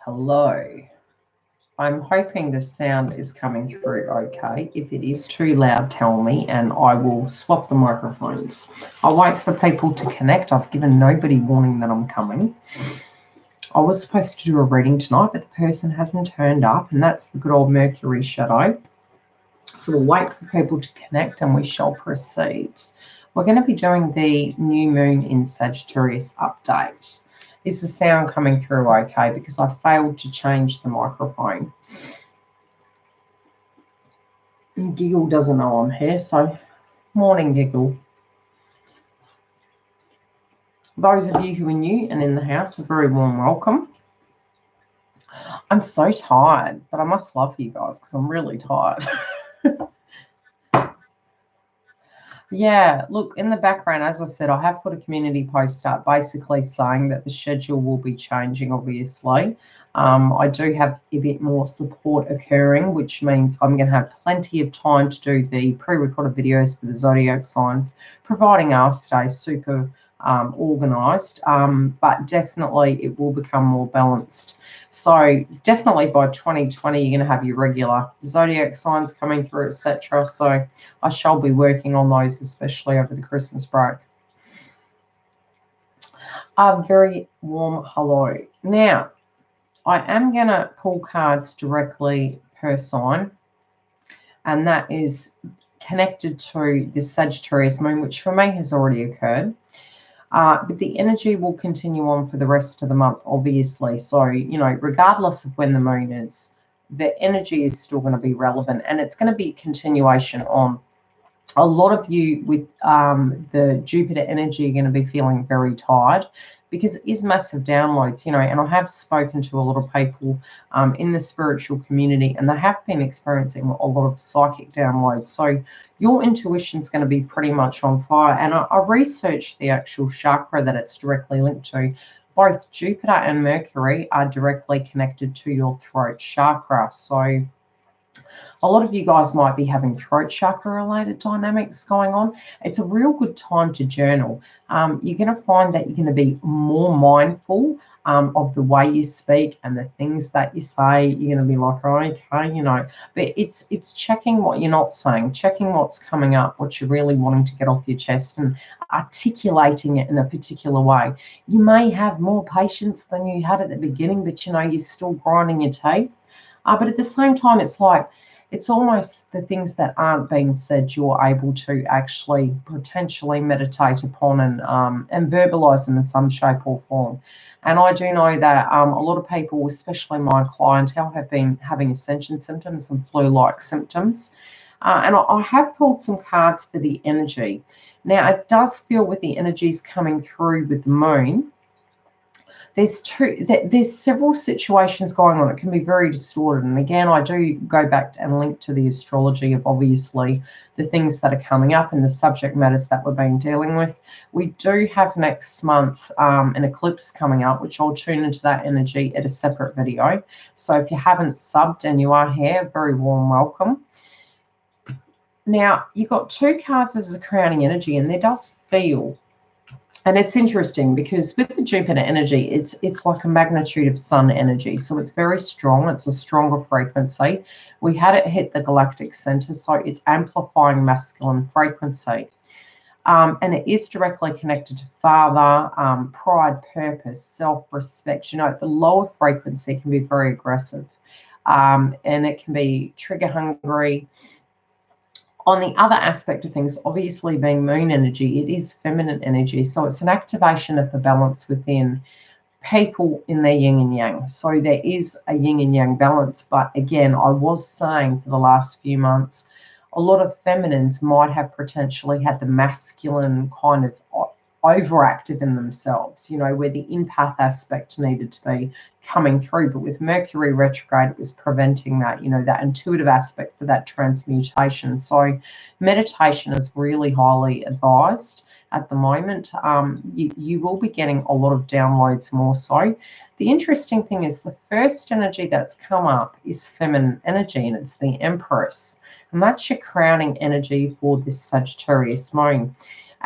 Hello. I'm hoping the sound is coming through okay. If it is too loud, tell me and I will swap the microphones. I'll wait for people to connect. I've given nobody warning that I'm coming. I was supposed to do a reading tonight, but the person hasn't turned up, and that's the good old Mercury shadow. So we'll wait for people to connect and we shall proceed. We're going to be doing the new moon in Sagittarius update. Is the sound coming through okay? Because I failed to change the microphone. And Giggle doesn't know I'm here, so morning, Giggle. Those of you who are new and in the house, a very warm welcome. I'm so tired, but I must love you guys because I'm really tired. Yeah, look, in the background, as I said, I have put a community post up basically saying that the schedule will be changing, obviously. I do have a bit more support occurring, which means I'm going to have plenty of time to do the pre-recorded videos for the Zodiac signs, providing I'll stay super organised, but definitely it will become more balanced. So definitely by 2020, you're going to have your regular Zodiac signs coming through, etc. So I shall be working on those, especially over the Christmas break. A very warm hello. Now, I am going to pull cards directly per sign, and that is connected to this Sagittarius moon, which for me has already occurred. But the energy will continue on for the rest of the month, obviously. So, you know, regardless of when the moon is, the energy is still going to be relevant, and it's going to be a continuation on. A lot of you with the Jupiter energy are going to be feeling very tired because it is massive downloads, you know, and I have spoken to a lot of people in the spiritual community, and they have been experiencing a lot of psychic downloads. So your intuition is going to be pretty much on fire. And I researched the actual chakra that it's directly linked to. Both Jupiter and Mercury are directly connected to your throat chakra. So a lot of you guys might be having throat chakra related dynamics going on. It's a real good time to journal. You're going to find that you're going to be more mindful of the way you speak and the things that you say. You're going to be like, oh, okay, you know, but it's checking what you're not saying, checking what's coming up, what you're really wanting to get off your chest, and articulating it in a particular way. You may have more patience than you had at the beginning, but you know, you're still grinding your teeth. But at the same time, it's like, it's almost the things that aren't being said you're able to actually potentially meditate upon and verbalize them in some shape or form. And I do know that a lot of people, especially my clientele, have been having Ascension symptoms and flu-like symptoms. And I have pulled some cards for the energy. Now, it does feel with the energies coming through with the moon, there's several situations going on. It can be very distorted. And again, I do go back and link to the astrology of obviously the things that are coming up and the subject matters that we've been dealing with. We do have next month an eclipse coming up, which I'll tune into that energy at a separate video. So if you haven't subbed and you are here, very warm welcome. Now, you've got two cards as a crowning energy, and there does feel, and it's interesting because with the Jupiter energy, it's like a magnitude of sun energy. So it's very strong. It's a stronger frequency. We had it hit the galactic center, so it's amplifying masculine frequency. And it is directly connected to father, pride, purpose, self-respect. You know, the lower frequency can be very aggressive, and it can be trigger hungry. On the other aspect of things, obviously being moon energy, it is feminine energy. So it's an activation of the balance within people in their yin and yang. So there is a yin and yang balance. But again, I was saying for the last few months, a lot of feminines might have potentially had the masculine kind of overactive in themselves, you know, where the empath aspect needed to be coming through. But with Mercury retrograde, it was preventing that, you know, that intuitive aspect for that transmutation. So meditation is really highly advised at the moment. You will be getting a lot of downloads more so. The interesting thing is the first energy that's come up is feminine energy, and it's the Empress. And that's your crowning energy for this Sagittarius moon.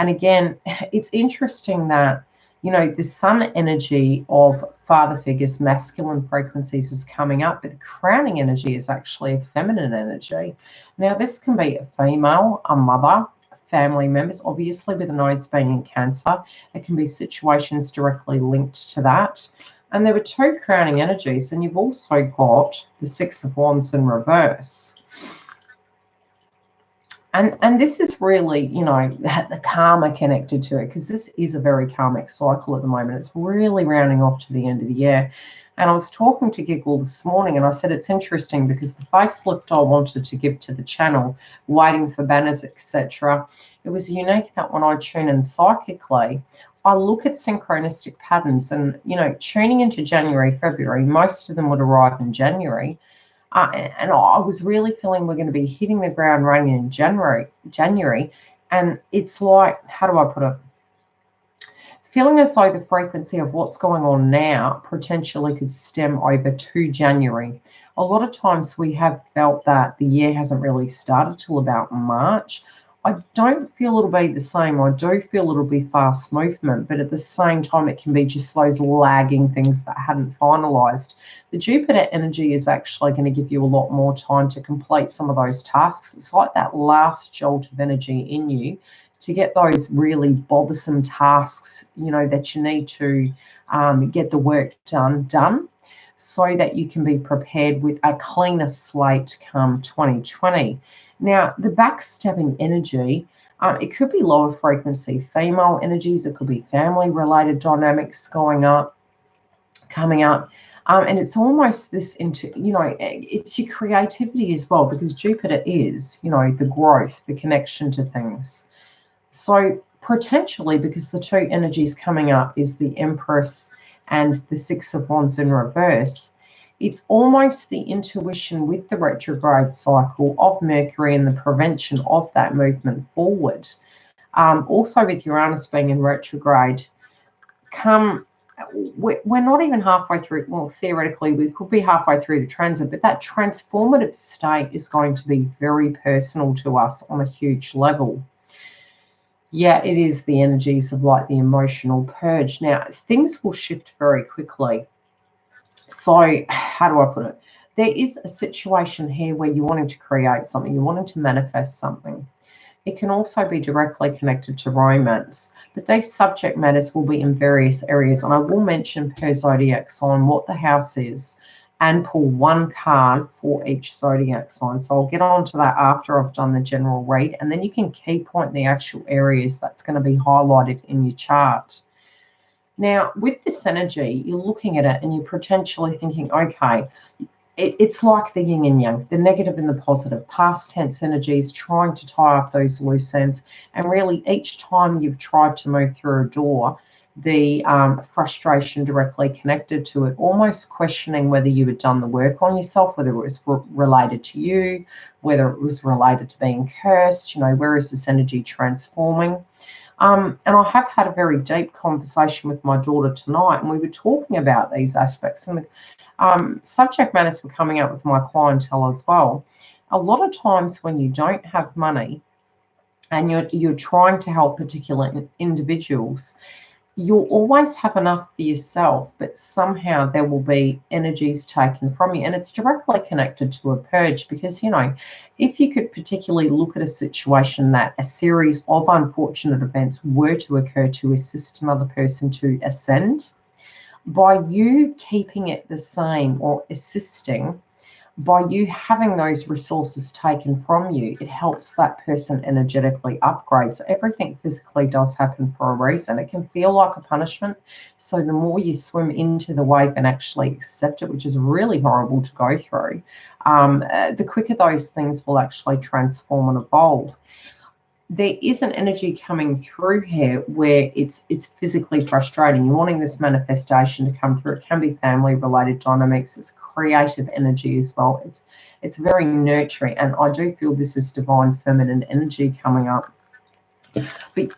And again, it's interesting that You know, the sun energy of father figures, masculine frequencies is coming up, but the crowning energy is actually a feminine energy. Now, this can be a female, a mother, family members, obviously with the nodes being in Cancer. It can be situations directly linked to that. And there were two crowning energies, and you've also got the Six of Wands in reverse. And this is really, you know, the karma connected to it, because this is a very karmic cycle at the moment. It's really rounding off to the end of the year. And I was talking to Giggle this morning, and I said it's interesting because the facelift I wanted to give to the channel, waiting for banners, etc., it was unique that when I tune in psychically, I look at synchronistic patterns, and, you know, tuning into January, February, most of them would arrive in January. And I was really feeling we're going to be hitting the ground running in January. And it's like, how do I put it? Feeling as though the frequency of what's going on now potentially could stem over to January. A lot of times we have felt that the year hasn't really started till about March. I don't feel it'll be the same. I do feel it'll be fast movement, but at the same time, it can be just those lagging things that hadn't finalized. The Jupiter energy is actually going to give you a lot more time to complete some of those tasks. It's like that last jolt of energy in you to get those really bothersome tasks, you know, that you need to get the work done, so that you can be prepared with a cleaner slate come 2020. Now, the backstabbing energy, it could be lower frequency female energies. It could be family-related dynamics coming up. And it's almost this you know, it's your creativity as well, because Jupiter is, you know, the growth, the connection to things. So potentially, because the two energies coming up is the Empress and the Six of Wands in reverse, it's almost the intuition with the retrograde cycle of Mercury and the prevention of that movement forward. Also with Uranus being in retrograde, we're not even halfway through. Well, theoretically, we could be halfway through the transit, but that transformative state is going to be very personal to us on a huge level. Yeah, it is the energies of like the emotional purge. Now, things will shift very quickly. So how do I put it? There is a situation here where you're wanting to create something, you're wanting to manifest something. It can also be directly connected to romance, but these subject matters will be in various areas. And I will mention per zodiac sign what the house is and pull one card for each zodiac sign. So I'll get on to that after I've done the general read, and then you can key point the actual areas that's going to be highlighted in your chart. Now, with this energy, you're looking at it and you're potentially thinking, okay, it's like the yin and yang, the negative and the positive, past tense energies, trying to tie up those loose ends. And really, each time you've tried to move through a door, the frustration directly connected to it, almost questioning whether you had done the work on yourself, whether it was related to you, whether it was related to being cursed, you know, where is this energy transforming? And I have had a very deep conversation with my daughter tonight, and we were talking about these aspects, and the subject matters were coming out with my clientele as well. A lot of times when you don't have money and you're trying to help particular individuals, you'll always have enough for yourself, but somehow there will be energies taken from you. And it's directly connected to a purge, because, you know, if you could particularly look at a situation that a series of unfortunate events were to occur to assist another person to ascend, by you keeping it the same or assisting, by you having those resources taken from you, it helps that person energetically upgrade. So everything physically does happen for a reason. It can feel like a punishment. So the more you swim into the wave and actually accept it, which is really horrible to go through, the quicker those things will actually transform and evolve. There is an energy coming through here where it's physically frustrating. You're wanting this manifestation to come through. It can be family-related dynamics. It's creative energy as well. It's very nurturing, and I do feel this is divine feminine energy coming up. But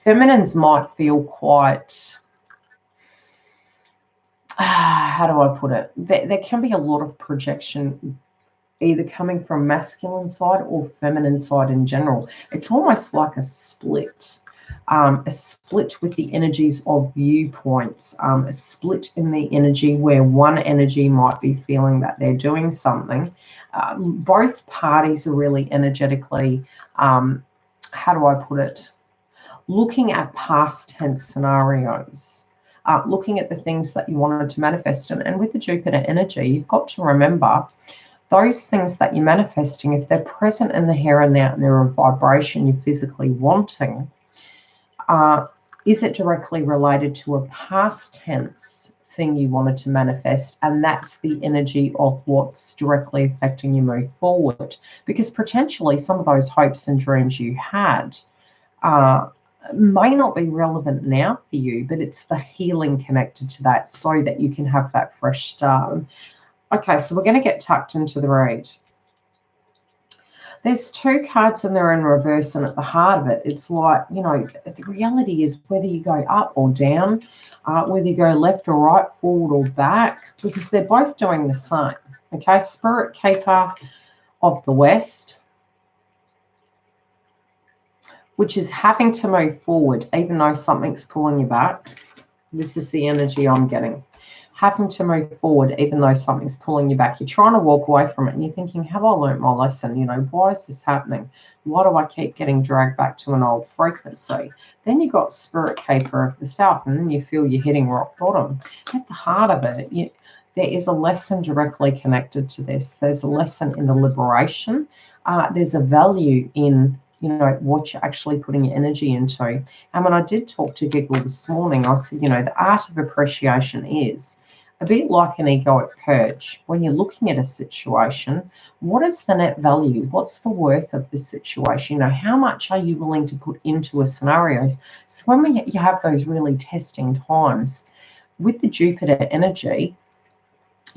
feminines might feel quite, how do I put it? There can be a lot of projection, either coming from masculine side or feminine side in general. It's almost like a split. a split with the energies of viewpoints, a split in the energy where one energy might be feeling that they're doing something. Both parties are really energetically, how do I put it, looking at past tense scenarios, looking at the things that you wanted to manifest. And with the Jupiter energy, you've got to remember those things that you're manifesting, if they're present in the here and now and they're a vibration you're physically wanting, is it directly related to a past tense thing you wanted to manifest? And that's the energy of what's directly affecting you move forward. Because potentially some of those hopes and dreams you had may not be relevant now for you, but it's the healing connected to that so that you can have that fresh start. Okay, so we're going to get tucked into the read. There's two cards and they're in reverse, and at the heart of it, it's like, you know, the reality is whether you go up or down, whether you go left or right, forward or back, because they're both doing the same. Okay, Spirit Keeper of the West, which is having to move forward even though something's pulling you back. This is the energy I'm getting. Having to move forward even though something's pulling you back. You're trying to walk away from it and you're thinking, have I learnt my lesson? You know, why is this happening? Why do I keep getting dragged back to an old frequency? Then you got Spirit Keeper of the South, and then you feel you're hitting rock bottom. At the heart of it, there is a lesson directly connected to this. There's a lesson in the liberation. There's a value in, you know, what you're actually putting your energy into. And when I did talk to Giggle this morning, I said, you know, the art of appreciation is a bit like an egoic purge. When you're looking at a situation, what is the net value? What's the worth of the situation? You know, how much are you willing to put into a scenario? So when you have those really testing times, with the Jupiter energy,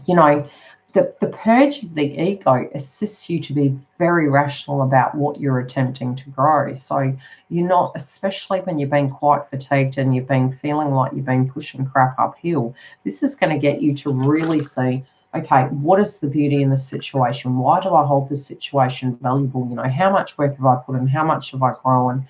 you know, the purge of the ego assists you to be very rational about what you're attempting to grow. So you're not, especially when you've been quite fatigued and you've been feeling like you've been pushing crap uphill, this is going to get you to really see, okay, what is the beauty in the situation? Why do I hold this situation valuable? You know, how much work have I put in? How much have I grown?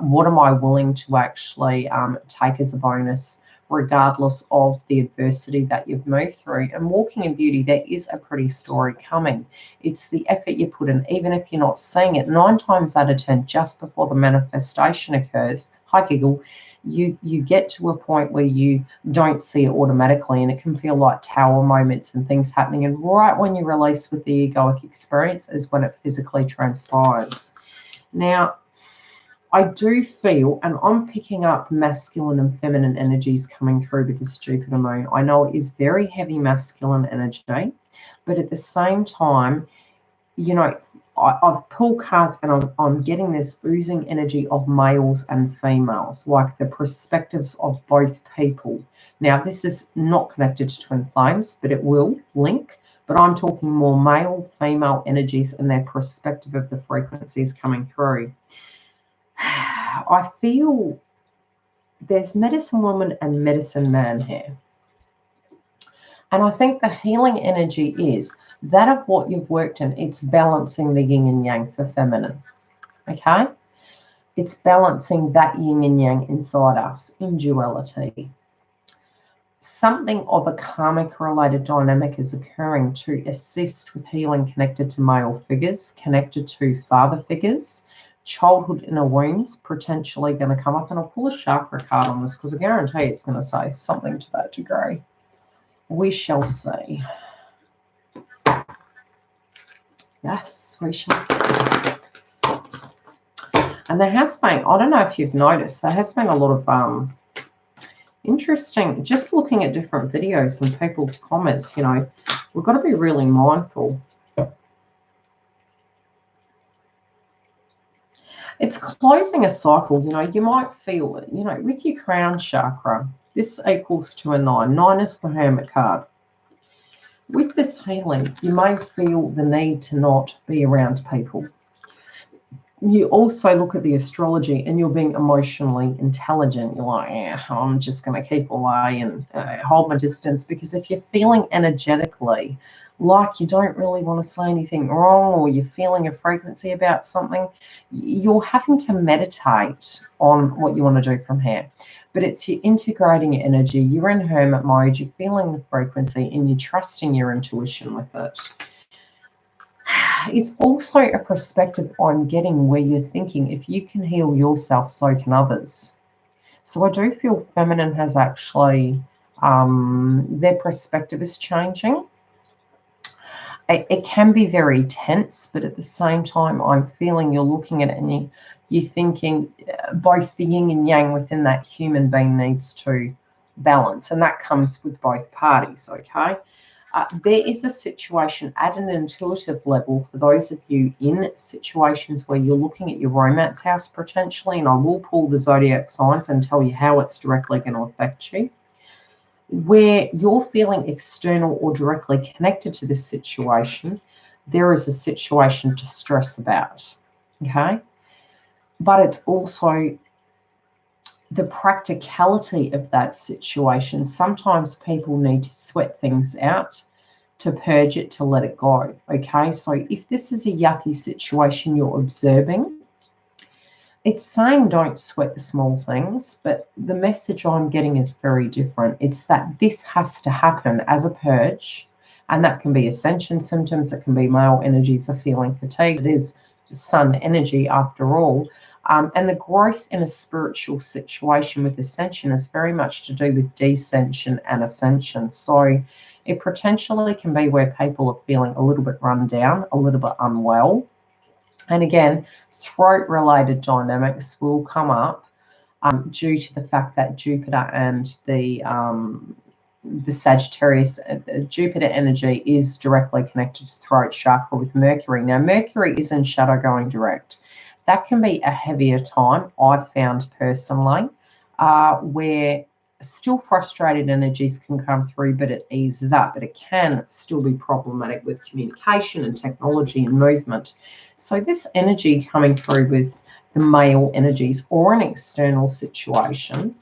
What am I willing to actually take as a bonus, regardless of the adversity that you've moved through? And walking in beauty, there is a pretty story coming. It's the effort you put in, even if you're not seeing it. 9 times out of 10, just before the manifestation occurs, hi Giggle, you get to a point where you don't see it automatically, and it can feel like tower moments and things happening. And right when you release with the egoic experience is when it physically transpires. Now, I do feel, and I'm picking up masculine and feminine energies coming through with this Jupiter moon. I know it is very heavy masculine energy, but at the same time, you know, I've pulled cards and I'm getting this oozing energy of males and females, like the perspectives of both people. Now, this is not connected to twin flames, but it will link. But I'm talking more male, female energies and their perspective of the frequencies coming through. I feel there's medicine woman and medicine man here. And I think the healing energy is that of what you've worked in. It's balancing the yin and yang for feminine. Okay? It's balancing that yin and yang inside us in duality. Something of a karmic related dynamic is occurring to assist with healing connected to male figures, connected to father figures. Childhood inner wounds potentially going to come up, and I'll pull a chakra card on this because I guarantee it's going to say something to that degree. We shall see. Yes, we shall see. And there has been, I don't know if you've noticed, there has been a lot of interesting, just looking at different videos and people's comments, you know, we've got to be really mindful. It's closing a cycle. You know, you might feel it, you know, with your crown chakra, this equals to a 9. 9 is the Hermit card. With this healing, you may feel the need to not be around people. you also look at the astrology and you're being emotionally intelligent. You're like, yeah, I'm just going to keep away and hold my distance, because if you're feeling energetically like you don't really want to say anything wrong, or you're feeling a frequency about something, you're having to meditate on what you want to do from here. But it's you integrating your energy, you're in hermit mode, you're feeling the frequency and you're trusting your intuition with it. It's also a perspective on getting where you're thinking, if you can heal yourself, so can others. So I do feel feminine has actually, their perspective is changing. It can be very tense, but at the same time, I'm feeling you're looking at it and you're thinking both the yin and yang within that human being needs to balance. And that comes with both parties, okay? There is a situation at an intuitive level for those of you in situations where you're looking at your romance house potentially, and I will pull the zodiac signs and tell you how it's directly going to affect you, where you're feeling external or directly connected to this situation. There is a situation to stress about, okay? But it's also the practicality of that situation. Sometimes people need to sweat things out, to purge it, to let it go, okay? So if this is a yucky situation you're observing, it's saying don't sweat the small things, but the message I'm getting is very different. It's that this has to happen as a purge, and that can be ascension symptoms, it can be male energies of feeling fatigue, it is sun energy after all. And the growth in a spiritual situation with ascension is very much to do with descension and ascension. So it potentially can be where people are feeling a little bit run down, a little bit unwell. And again, throat-related dynamics will come up due to the fact that Jupiter and the Sagittarius, Jupiter energy is directly connected to throat chakra with Mercury. Now, Mercury is in shadow going direct. That can be a heavier time, I've found personally, where still frustrated energies can come through, but it eases up. But it can still be problematic with communication and technology and movement. So this energy coming through with the male energies or an external situation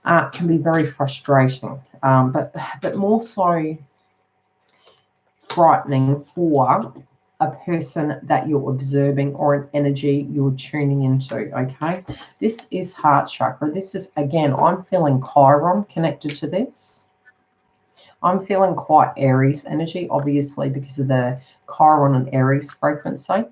can be very frustrating, but more so frightening for a person that you're observing or an energy you're tuning into, okay? This is heart chakra. This is, again, I'm feeling Chiron connected to this. I'm feeling quite Aries energy, obviously, because of the Chiron and Aries frequency.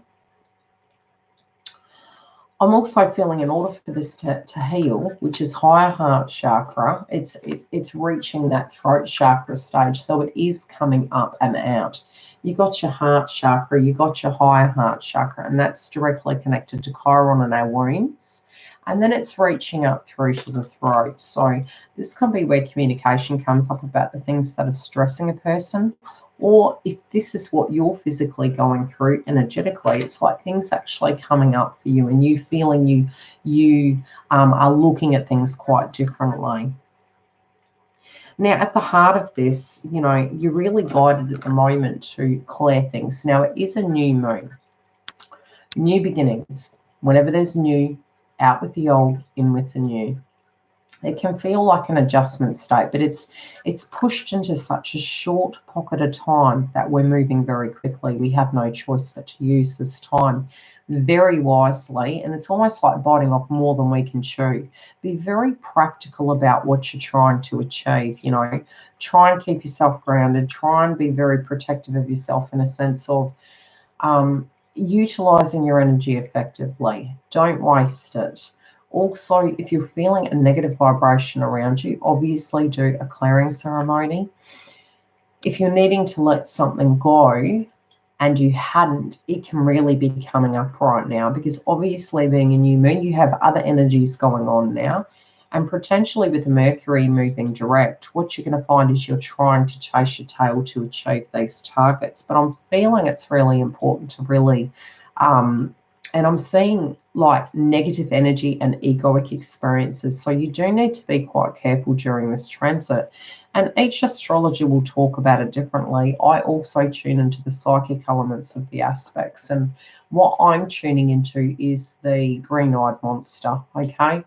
I'm also feeling, in order for this to heal, which is higher heart chakra, it's reaching that throat chakra stage, so it is coming up and out. You got your heart chakra, you got your higher heart chakra, and that's directly connected to Chiron and our wounds. And then it's reaching up through to the throat. So this can be where communication comes up about the things that are stressing a person, or if this is what you're physically going through energetically, it's like things actually coming up for you and you feeling you are looking at things quite differently. Now, at the heart of this, you know, you're really guided at the moment to clear things. Now, it is a new moon, new beginnings. Whenever there's new, out with the old, in with the new. It can feel like an adjustment state, but it's pushed into such a short pocket of time that we're moving very quickly. We have no choice but to use this time very wisely, and it's almost like biting off more than we can chew. Be very practical about what you're trying to achieve. You know, try and keep yourself grounded. Try and be very protective of yourself in a sense of utilizing your energy effectively. Don't waste it. Also, if you're feeling a negative vibration around you, obviously do a clearing ceremony. If you're needing to let something go and you hadn't, it can really be coming up right now, because obviously being a new moon, you have other energies going on now. And potentially with Mercury moving direct, what you're going to find is you're trying to chase your tail to achieve these targets. But I'm feeling it's really important to really And I'm seeing like negative energy and egoic experiences. So you do need to be quite careful during this transit. And each astrologer will talk about it differently. I also tune into the psychic elements of the aspects. And what I'm tuning into is the green-eyed monster, okay?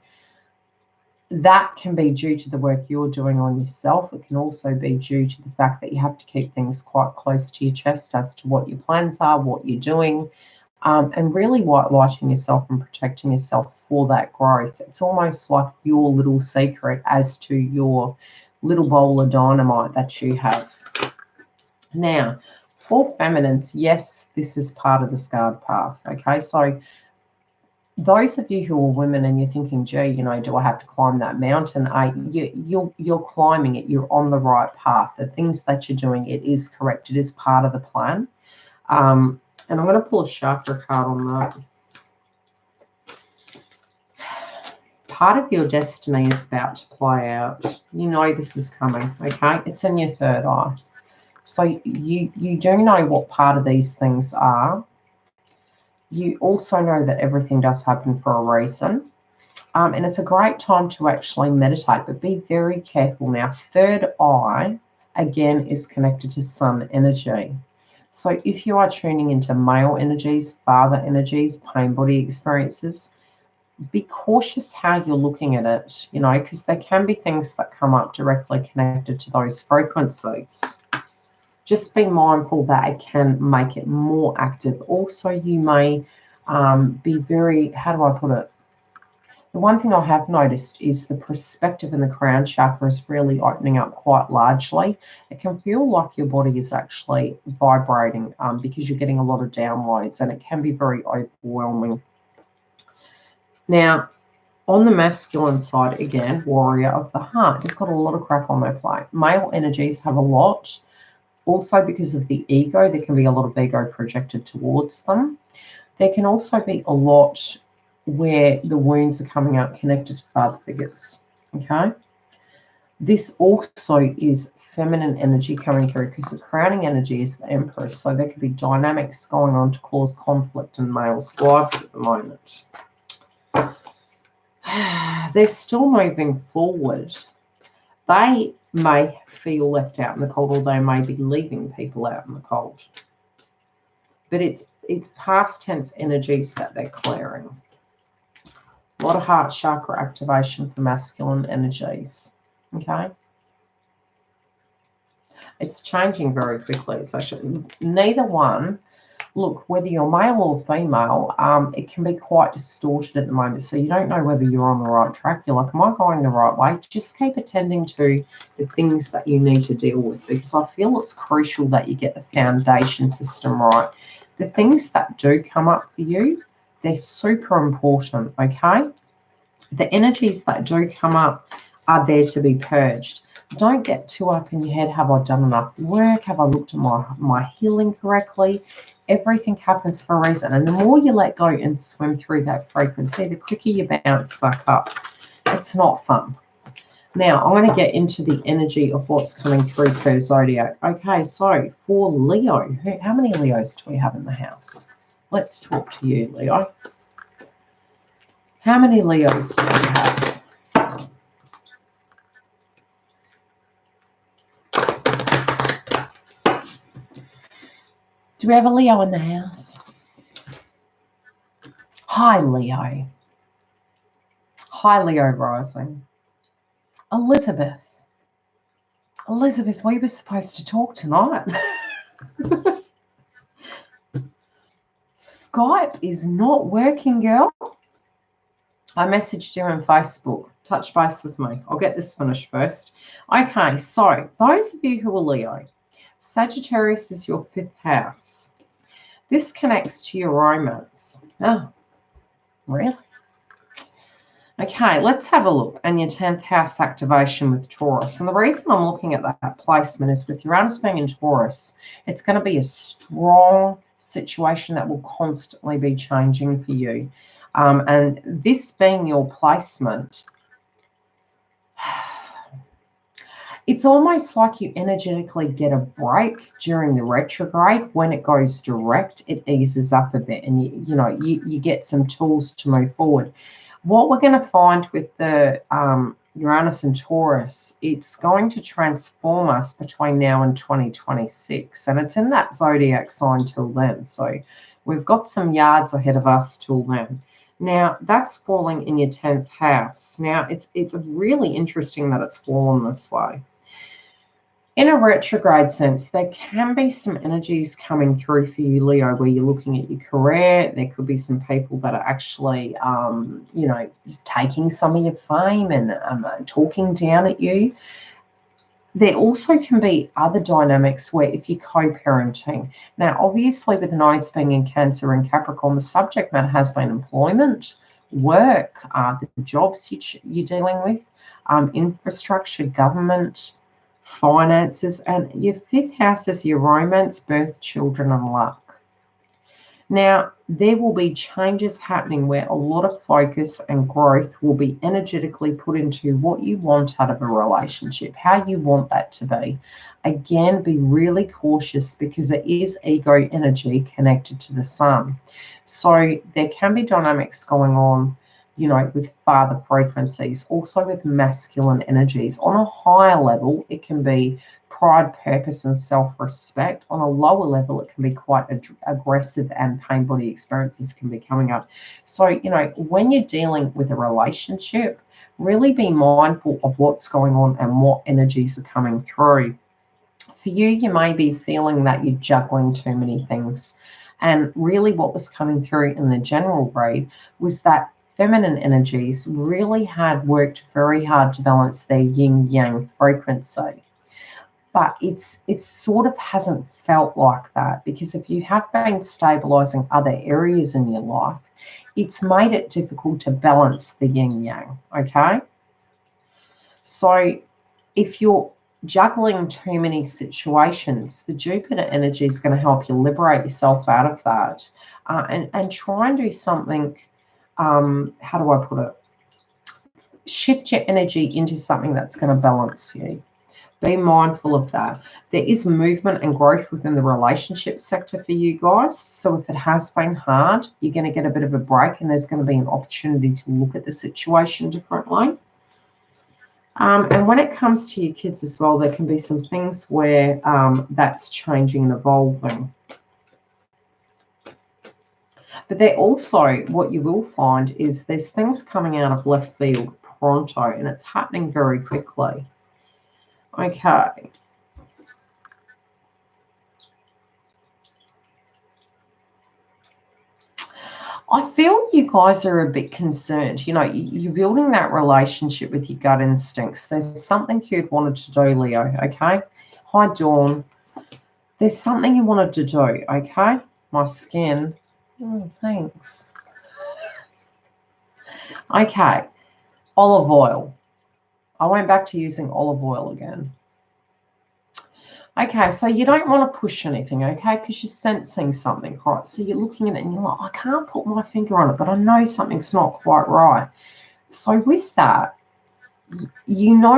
That can be due to the work you're doing on yourself. It can also be due to the fact that you have to keep things quite close to your chest as to what your plans are, what you're doing, and really lighting yourself and protecting yourself for that growth. It's almost like your little secret as to your little bowl of dynamite that you have. Now, for feminines, yes, this is part of the scarred path, okay? So those of you who are women and you're thinking, gee, you know, do I have to climb that mountain? You're climbing it. You're on the right path. The things that you're doing, it is correct. It is part of the plan. And I'm going to pull a chakra card on that. Part of your destiny is about to play out. You know this is coming, okay? It's in your third eye. So you do know what part of these things are. You also know that everything does happen for a reason. And it's a great time to actually meditate, but be very careful. Now, third eye, again, is connected to sun energy. So if you are tuning into male energies, father energies, pain body experiences, be cautious how you're looking at it, you know, because there can be things that come up directly connected to those frequencies. Just be mindful that it can make it more active. Also, you may be very, how do I put it? The one thing I have noticed is the perspective in the crown chakra is really opening up quite largely. It can feel like your body is actually vibrating because you're getting a lot of downloads, and it can be very overwhelming. Now, on the masculine side, again, warrior of the heart, they've got a lot of crap on their plate. Male energies have a lot. Also, because of the ego, there can be a lot of ego projected towards them. There can also be a lot where the wounds are coming out connected to father figures, okay? This also is feminine energy coming through because the crowning energy is the Empress, so there could be dynamics going on to cause conflict in males' lives at the moment. They're still moving forward. They may feel left out in the cold, or they may be leaving people out in the cold. But it's past tense energies that they're clearing. A lot of heart chakra activation for masculine energies. Okay? It's changing very quickly. So neither one, look, whether you're male or female, it can be quite distorted at the moment. So you don't know whether you're on the right track. You're like, am I going the right way? Just keep attending to the things that you need to deal with, because I feel it's crucial that you get the foundation system right. The things that do come up for you, they're super important, okay? The energies that do come up are there to be purged. Don't get too up in your head. Have I done enough work? Have I looked at my healing correctly? Everything happens for a reason. And the more you let go and swim through that frequency, the quicker you bounce back up. It's not fun. Now, I'm going to get into the energy of what's coming through per zodiac. Okay, so for Leo, how many Leos do we have in the house? Let's talk to you, Leo. How many Leos do we have? Do we have a Leo in the house? Hi, Leo. Hi, Leo rising. Elizabeth. Elizabeth, we were supposed to talk tonight. Skype is not working, girl. I messaged you on Facebook. Touch base with me. I'll get this finished first. Okay, so those of you who are Leo, Sagittarius is your 5th house. This connects to your romance. Oh, really? Okay, let's have a look. And your 10th house activation with Taurus. And the reason I'm looking at that placement is with Uranus being in Taurus, it's going to be a strong situation that will constantly be changing for you. And this being your placement, It's almost like you energetically get a break during the retrograde. When it goes direct, it eases up a bit, and you get some tools to move forward. What we're going to find with the Uranus and Taurus, it's going to transform us between now and 2026, and it's in that zodiac sign till then. So we've got some yards ahead of us till then. Now, that's falling in your 10th house. Now, it's really interesting that it's fallen this way. In a retrograde sense, there can be some energies coming through for you, Leo, where you're looking at your career. There could be some people that are actually, taking some of your fame and talking down at you. There also can be other dynamics where if you're co-parenting. Now, obviously, with the nodes being in Cancer and Capricorn, the subject matter has been employment, work, the jobs you're dealing with, infrastructure, government, finances, and your 5th house is your romance, birth, children, and luck. Now, there will be changes happening where a lot of focus and growth will be energetically put into what you want out of a relationship, how you want that to be. Again, be really cautious because it is ego energy connected to the sun. So there can be dynamics going on, with father frequencies, also with masculine energies. On a higher level, it can be pride, purpose, and self-respect. On a lower level, it can be quite aggressive, and pain body experiences can be coming up. So, when you're dealing with a relationship, really be mindful of what's going on and what energies are coming through. For you, you may be feeling that you're juggling too many things. And really what was coming through in the general read was that feminine energies really had worked very hard to balance their yin-yang frequency. But it sort of hasn't felt like that, because if you have been stabilizing other areas in your life, it's made it difficult to balance the yin-yang, okay? So if you're juggling too many situations, the Jupiter energy is going to help you liberate yourself out of that, and try and do something. How do I put it? Shift your energy into something that's going to balance you. Be mindful of that. There is movement and growth within the relationship sector for you guys. So if it has been hard, you're going to get a bit of a break, and there's going to be an opportunity to look at the situation differently. And when it comes to your kids as well, there can be some things where that's changing and evolving. But there also, what you will find is there's things coming out of left field pronto, and it's happening very quickly. Okay. I feel you guys are a bit concerned. You're building that relationship with your gut instincts. There's something you'd wanted to do, Leo, okay? Hi, Dawn. There's something you wanted to do, okay? My skin. Oh, thanks. Okay. Olive oil. I went back to using olive oil again. Okay, so you don't want to push anything, okay, because you're sensing something, right? So you're looking at it and you're like, I can't put my finger on it, but I know something's not quite right. So with that,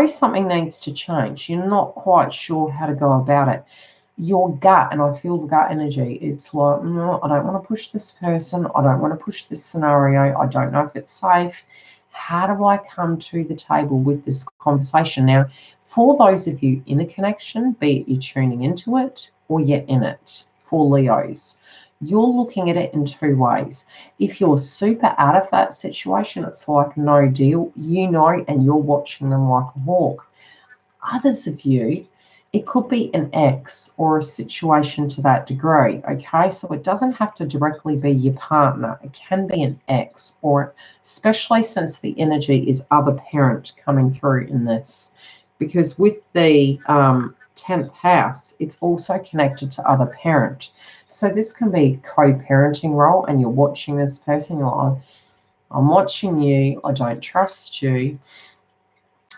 something needs to change. You're not quite sure how to go about it. Your gut, and I feel the gut energy, it's like, no, I don't want to push this person. I don't want to push this scenario. I don't know if it's safe. How do I come to the table with this conversation? Now, for those of you in a connection, be it you're tuning into it or you're in it, for Leos, you're looking at it in two ways. If you're super out of that situation, it's like no deal, and you're watching them like a hawk. Others of you, it could be an ex or a situation to that degree, okay? So it doesn't have to directly be your partner. It can be an ex, or especially since the energy is other parent coming through in this. Because with the 10th house, it's also connected to other parent. So this can be co-parenting role, and you're watching this person, you're like, I'm watching you, I don't trust you.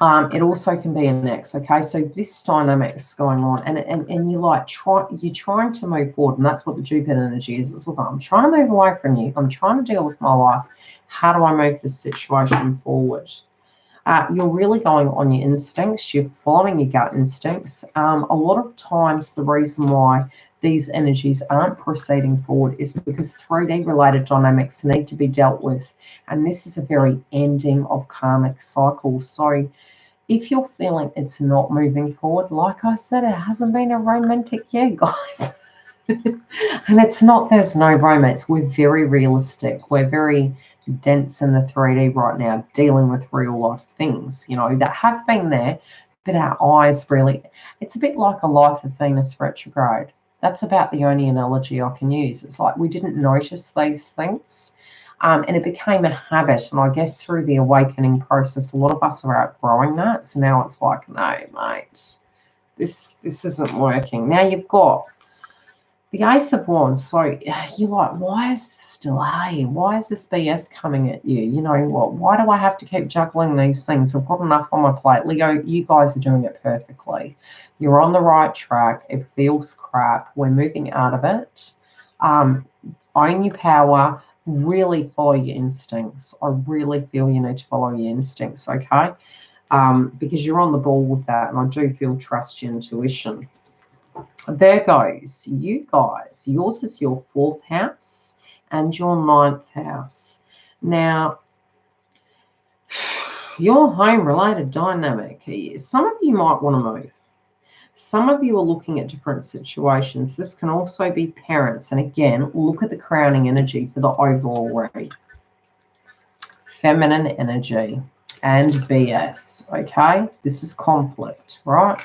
It also can be an ex, okay? So this dynamic's going on, and you're like, you're trying to move forward, and that's what the Jupiter energy is. It's like, I'm trying to move away from you. I'm trying to deal with my life. How do I move this situation forward? You're really going on your instincts. You're following your gut instincts. A lot of times the reason why these energies aren't proceeding forward is because 3D related dynamics need to be dealt with. And this is a very ending of karmic cycles. So if you're feeling it's not moving forward, like I said, it hasn't been a romantic year, guys. And it's not, there's no romance. We're very realistic. We're very dense in the 3D right now, dealing with real life things, you know, that have been there, but our eyes really, it's a bit like a life of Venus retrograde. That's about the only analogy I can use. It's like we didn't notice these things, and it became a habit. And I guess through the awakening process, a lot of us are outgrowing that. So now it's like, no, mate, this isn't working. Now you've got the Ace of Wands. So you're like, why is this delay? Why is this BS coming at you? You know what? Why do I have to keep juggling these things? I've got enough on my plate. Leo, you guys are doing it perfectly. You're on the right track. It feels crap. We're moving out of it. Own your power. Really follow your instincts. I really feel you need to follow your instincts, okay? Because you're on the ball with that, and I do feel trust your intuition. Virgos, you guys, yours is your 4th house and your 9th house. Now, your home-related dynamic, some of you might want to move. Some of you are looking at different situations. This can also be parents. And again, look at the crowning energy for the overall read. Feminine energy and BS, okay? This is conflict, right?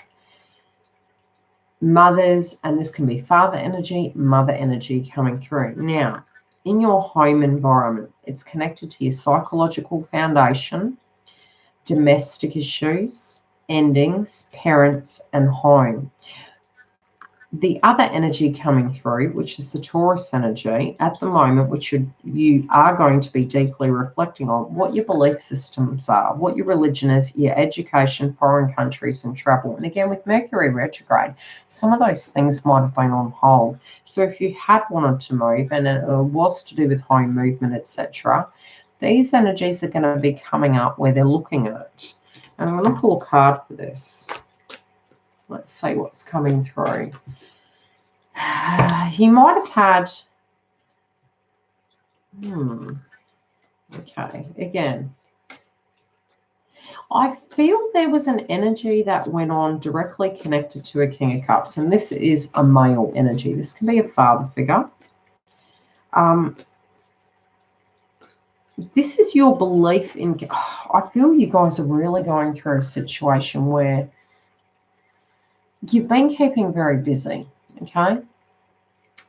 Mothers, and this can be father energy, mother energy coming through. Now, in your home environment, it's connected to your psychological foundation, domestic issues, endings, parents, and home. The other energy coming through, which is the Taurus energy at the moment, which you are going to be deeply reflecting on what your belief systems are, what your religion is, your education, foreign countries, and travel. And again, with Mercury retrograde, some of those things might have been on hold. So if you had wanted to move and it was to do with home movement, etc., these energies are going to be coming up where they're looking at it. And I'm going to pull a card for this. Let's see what's coming through. You might have had, okay, again, I feel there was an energy that went on directly connected to a King of Cups, and this is a male energy. This can be a father figure. This is your belief in, I feel you guys are really going through a situation where you've been keeping very busy, okay?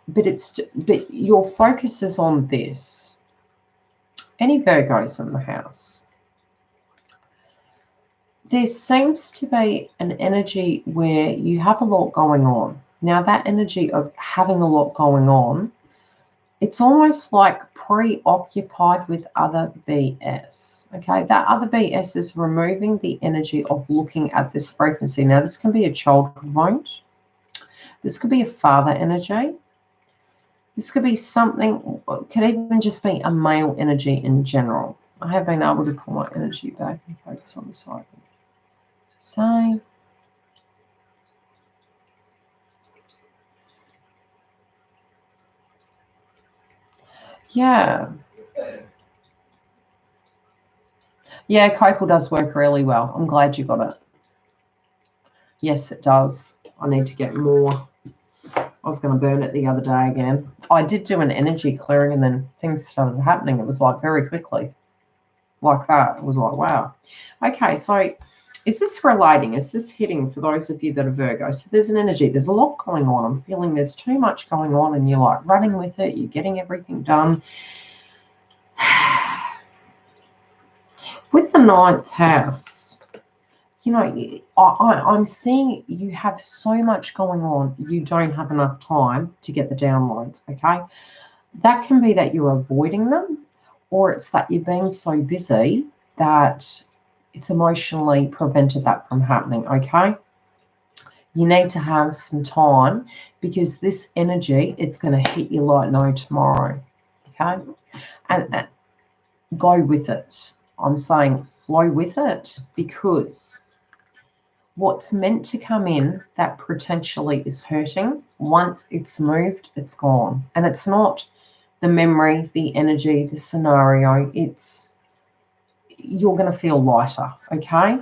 But your focus is on this. Any Virgos in the house? There seems to be an energy where you have a lot going on. Now, that energy of having a lot going on, it's almost like preoccupied with other BS. Okay, that other BS is removing the energy of looking at this frequency. Now, this can be a childhood wound. This could be a father energy. This could be something, could even just be a male energy in general. I have been able to pull my energy back and focus on the side. So, yeah. Yeah, Cocal does work really well. I'm glad you got it. Yes, it does. I need to get more. I was going to burn it the other day again. I did do an energy clearing and then things started happening. It was like very quickly, like that. It was like, wow. Okay, so is this relating? Is this hitting for those of you that are Virgo? So there's an energy. There's a lot going on. I'm feeling there's too much going on and you're like running with it. You're getting everything done. With the 9th house, you know, I'm seeing you have so much going on, you don't have enough time to get the downloads, okay? That can be that you're avoiding them, or it's that you've been so busy that it's emotionally prevented that from happening, okay? You need to have some time because this energy, it's going to hit you like no tomorrow, okay? And go with it. I'm saying flow with it, because what's meant to come in that potentially is hurting, once it's moved, it's gone. And it's not the memory, the energy, the scenario. It's, you're going to feel lighter, okay?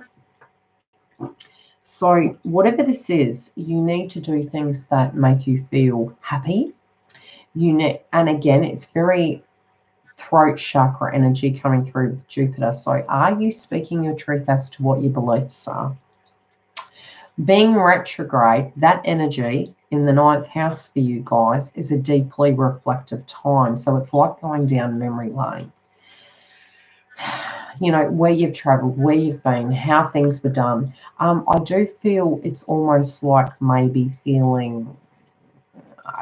So whatever this is, you need to do things that make you feel happy. And again, it's very throat chakra energy coming through Jupiter. So are you speaking your truth as to what your beliefs are? Being retrograde, that energy in the 9th house for you guys is a deeply reflective time. So it's like going down memory lane. You know, where you've traveled, where you've been, how things were done. I do feel it's almost like maybe feeling,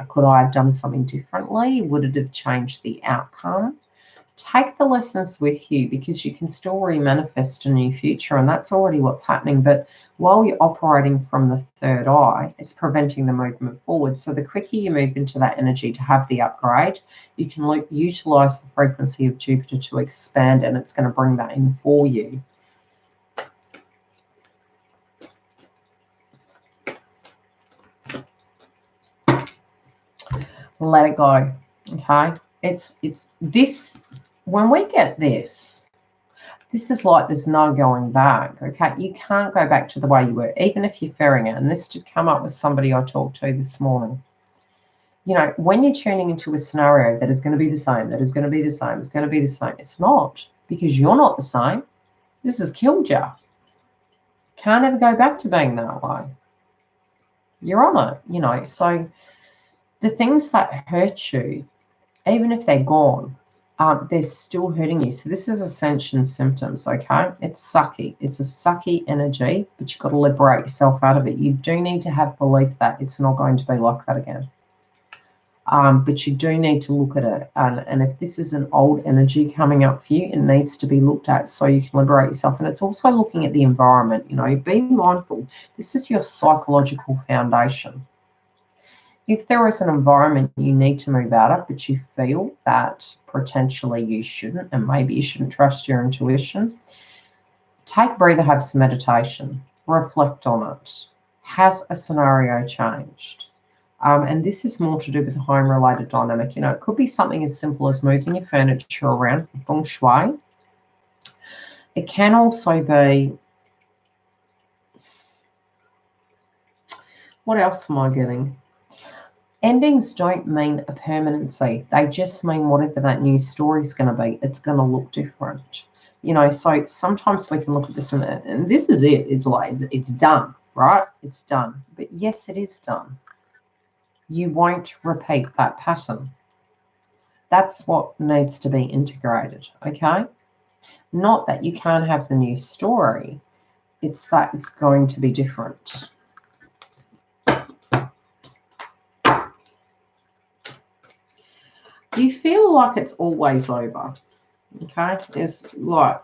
could I have done something differently? Would it have changed the outcome? Take the lessons with you, because you can still remanifest a new future, and that's already what's happening. But while you're operating from the third eye, it's preventing the movement forward. So the quicker you move into that energy to have the upgrade, you can utilize the frequency of Jupiter to expand, and it's going to bring that in for you. Let it go, okay? It's this, when we get this is like there's no going back, okay? You can't go back to the way you were, even if you're ferrying it. And this did come up with somebody I talked to this morning. You know, when you're tuning into a scenario that is going to be the same, that is going to be the same, it's going to be the same, it's not, because you're not the same. This has killed you. Can't ever go back to being that way. You're on it, you know. So the things that hurt you, even if they're gone, they're still hurting you. So this is Ascension symptoms, okay? It's sucky. It's a sucky energy, but you've got to liberate yourself out of it. You do need to have belief that it's not going to be like that again. But you do need to look at it. And if this is an old energy coming up for you, it needs to be looked at so you can liberate yourself. And it's also looking at the environment. You know, be mindful. This is your psychological foundation. If there is an environment you need to move out of, but you feel that potentially you shouldn't, and maybe you shouldn't trust your intuition, take a breather, have some meditation, reflect on it. Has a scenario changed? And this is more to do with the home-related dynamic. You know, it could be something as simple as moving your furniture around for feng shui. It can also be, what else am I getting? Endings don't mean a permanency. They just mean whatever that new story is going to be, it's going to look different. You know, so sometimes we can look at this and this is it. It's like, it's done, right? It's done. But yes, it is done. You won't repeat that pattern. That's what needs to be integrated, okay? Not that you can't have the new story. It's that it's going to be different. You feel like it's always over, okay? It's like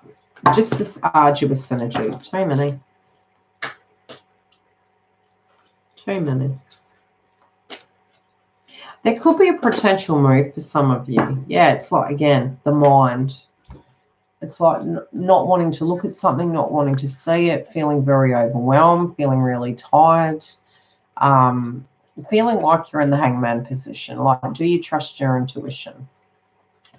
just this arduous energy. Too many. Too many. There could be a potential move for some of you. Yeah, it's like, again, the mind. It's like not wanting to look at something, not wanting to see it, feeling very overwhelmed, feeling really tired, feeling like you're in the hangman position. Like, do you trust your intuition?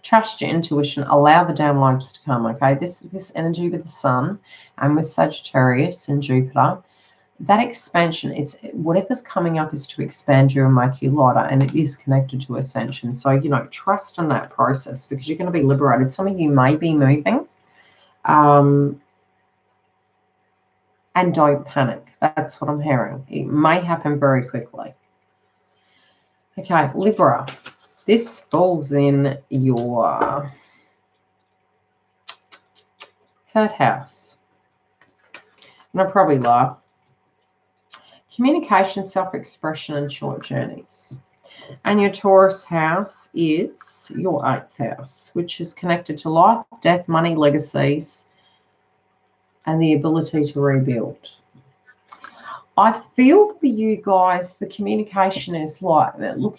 Trust your intuition. Allow the downloads to come, okay? This energy with the sun and with Sagittarius and Jupiter, that expansion, it's whatever's coming up is to expand you and make you lighter, and it is connected to Ascension. So, you know, trust in that process, because you're going to be liberated. Some of you may be moving, and don't panic. That's what I'm hearing. It may happen very quickly. Okay, Libra. This falls in your third house. And I probably laugh. Communication, self-expression, and short journeys. And your Taurus house is your 8th house, which is connected to life, death, money, legacies, and the ability to rebuild. I feel for you guys, the communication is like, look,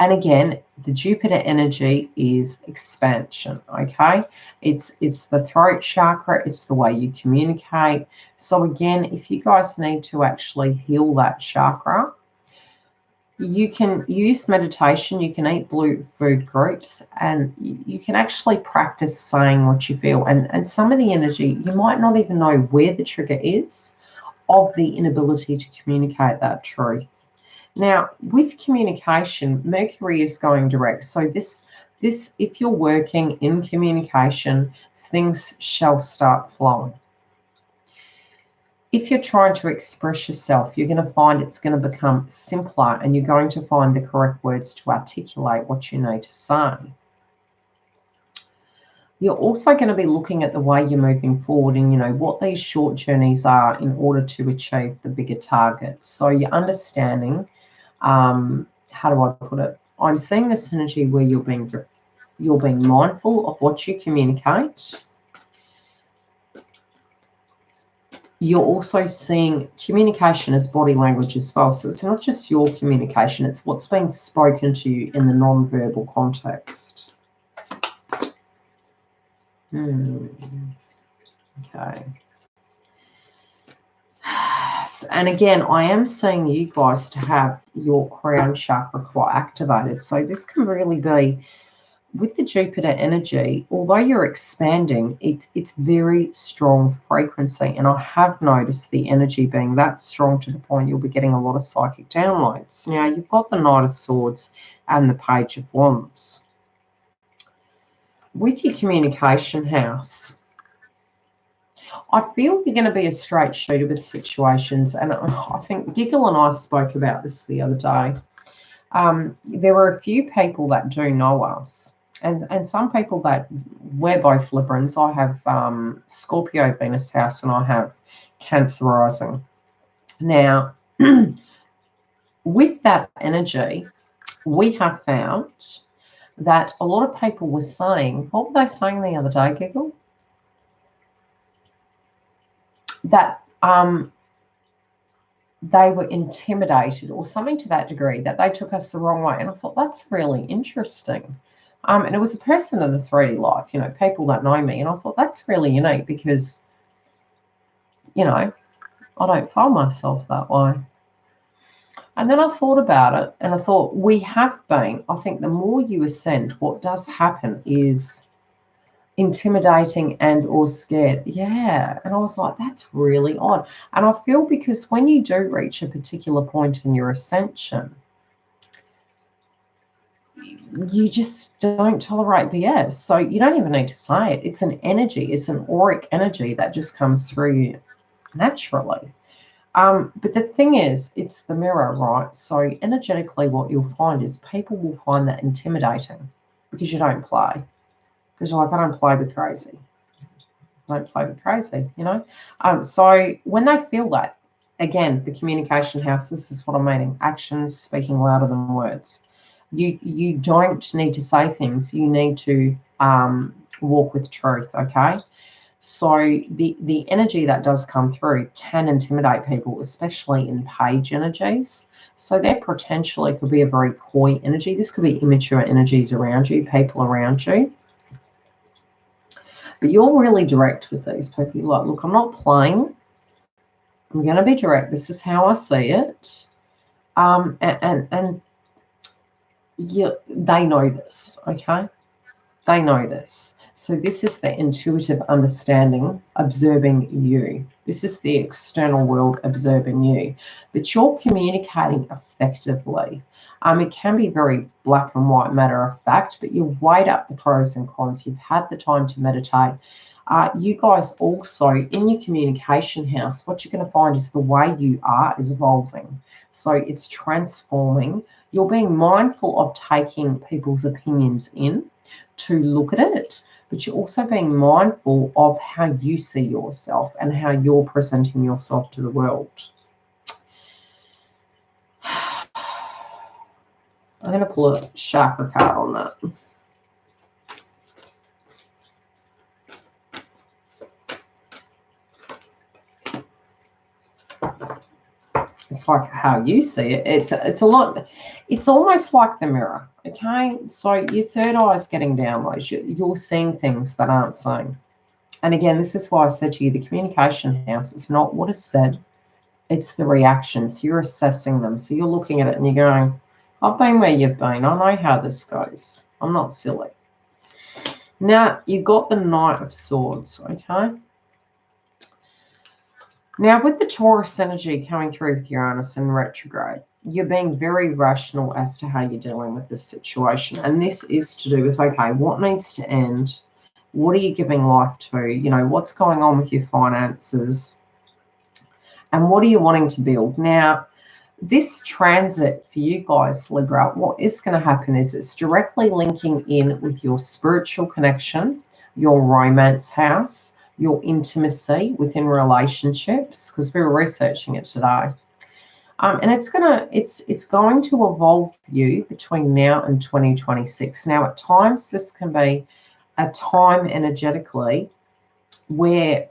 And again, the Jupiter energy is expansion, okay? It's the throat chakra. It's the way you communicate. So again, if you guys need to actually heal that chakra, you can use meditation, you can eat blue food groups, and you can actually practice saying what you feel. And some of the energy, you might not even know where the trigger is of the inability to communicate that truth. Now, with communication, Mercury is going direct. So this, if you're working in communication, things shall start flowing. If you're trying to express yourself, you're going to find it's going to become simpler, and you're going to find the correct words to articulate what you need to say. You're also going to be looking at the way you're moving forward and, you know, what these short journeys are in order to achieve the bigger target. So you're understanding, how do I put it? I'm seeing this energy where you're being mindful of what you communicate. You're also seeing communication as body language as well. So it's not just your communication, it's what's being spoken to you in the non-verbal context. Okay. And again, I am seeing you guys to have your crown chakra quite activated. So this can really be, with the Jupiter energy, although you're expanding, it's very strong frequency. And I have noticed the energy being that strong to the point you'll be getting a lot of psychic downloads. Now, you've got the Knight of Swords and the Page of Wands. With your communication house, I feel you're going to be a straight shooter with situations. And I think Giggle and I spoke about this the other day. There are a few people that do know us. And some people that, we're both Librans. I have Scorpio Venus house and I have Cancer rising. Now, with that energy, we have found that a lot of people were saying, what were they saying the other day, Giggle? That they were intimidated or something to that degree, that they took us the wrong way. And I thought, that's really interesting. And it was a person in the 3D life, you know, people that know me. And I thought, that's really unique because, you know, I don't feel myself that way. And then I thought about it and I thought, we have been, I think the more you ascend, what does happen is intimidating and or scared. Yeah. And I was like, that's really odd. And I feel because when you do reach a particular point in your ascension, you just don't tolerate BS. So you don't even need to say it. It's an energy. It's an auric energy that just comes through you naturally. But the thing is, it's the mirror, right? So energetically, what you'll find is people will find that intimidating because you don't play. Because you're like, I don't play with crazy. I don't play with crazy, you know? So when they feel that, again, the communication house, this is what I'm meaning. Actions speaking louder than words. You don't need to say things. You need to walk with truth, okay? So the energy that does come through can intimidate people, especially in page energies. So there potentially could be a very coy energy. This could be immature energies around you, people around you. But you're really direct with these people. You're like, look, I'm not playing. I'm going to be direct. This is how I see it. And they know this, okay? They know this. So this is the intuitive understanding, observing you. This is the external world observing you. But you're communicating effectively. It can be very black and white, matter of fact, but you've weighed up the pros and cons. You've had the time to meditate. You guys also, in your communication house, what you're going to find is the way you are is evolving. So it's transforming. You're being mindful of taking people's opinions in to look at it, but you're also being mindful of how you see yourself and how you're presenting yourself to the world. I'm going to pull a chakra card on that. It's like how you see it. It's a lot. It's almost like the mirror, Okay, so your third eye is getting downloads. You're seeing things that aren't seen. And again, this is why I said to you, the communication house is not what is said, it's the reactions. You're assessing them. So you're looking at it and you're going, I've been where you've been. I know how this goes. I'm not silly. Now, you've got the Knight of Swords, okay? Now, with the Taurus energy coming through with Uranus in retrograde, you're being very rational as to how you're dealing with this situation. And this is to do with, okay, what needs to end? What are you giving life to? You know, what's going on with your finances? And what are you wanting to build? Now, this transit for you guys, Libra, what is going to happen is it's directly linking in with your spiritual connection, your romance house, your intimacy within relationships, because we were researching it today. And it's going to evolve for you between now and 2026. Now, at times, this can be a time energetically where,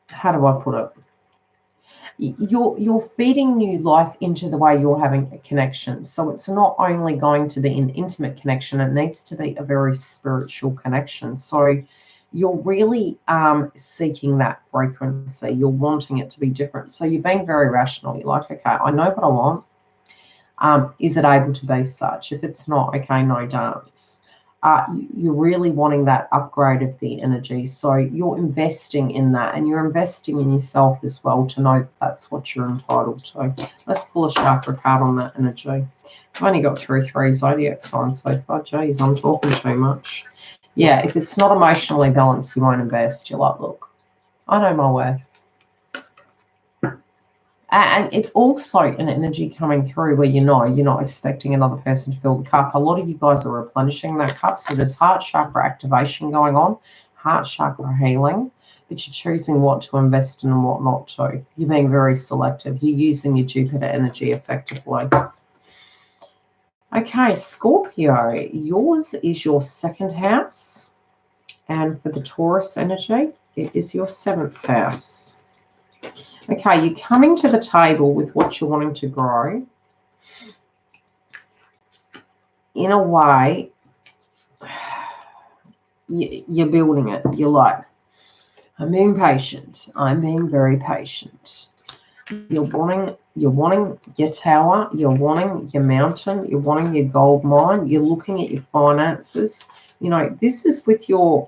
how do I put it? You're feeding new life into the way you're having a connection. So it's not only going to be an intimate connection, it needs to be a very spiritual connection. So you're really seeking that frequency. You're wanting it to be different. So you're being very rational. You're like, okay, I know what I want. Is it able to be such? If it's not, okay, no dance. You're really wanting that upgrade of the energy. So you're investing in that, and you're investing in yourself as well to know that's what you're entitled to. Let's pull a chakra card on that energy. I've only got through 3 zodiac signs so far. Geez, I'm talking too much. Yeah, if it's not emotionally balanced, you won't invest. You're like, look, I know my worth. And it's also an energy coming through where you're not expecting another person to fill the cup. A lot of you guys are replenishing that cup. So there's heart chakra activation going on, heart chakra healing, but you're choosing what to invest in and what not to. You're being very selective. You're using your Jupiter energy effectively. Okay, Scorpio, yours is your 2nd house. And for the Taurus energy, it is your 7th house. Okay, you're coming to the table with what you're wanting to grow. In a way, you're building it. You're like, I'm being patient. I'm being very patient. You're wanting your tower. You're wanting your mountain. You're wanting your gold mine. You're looking at your finances. You know, this is with your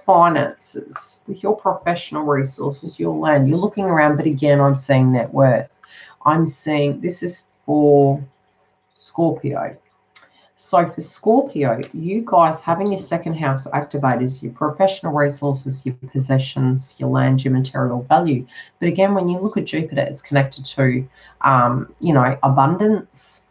finances, with your professional resources, your land. You're looking around, but again, I'm seeing net worth. I'm seeing this is for Scorpio. So for Scorpio, you guys having your 2nd house activated is your professional resources, your possessions, your land, your material value. But again, when you look at Jupiter, it's connected to, you know, abundance,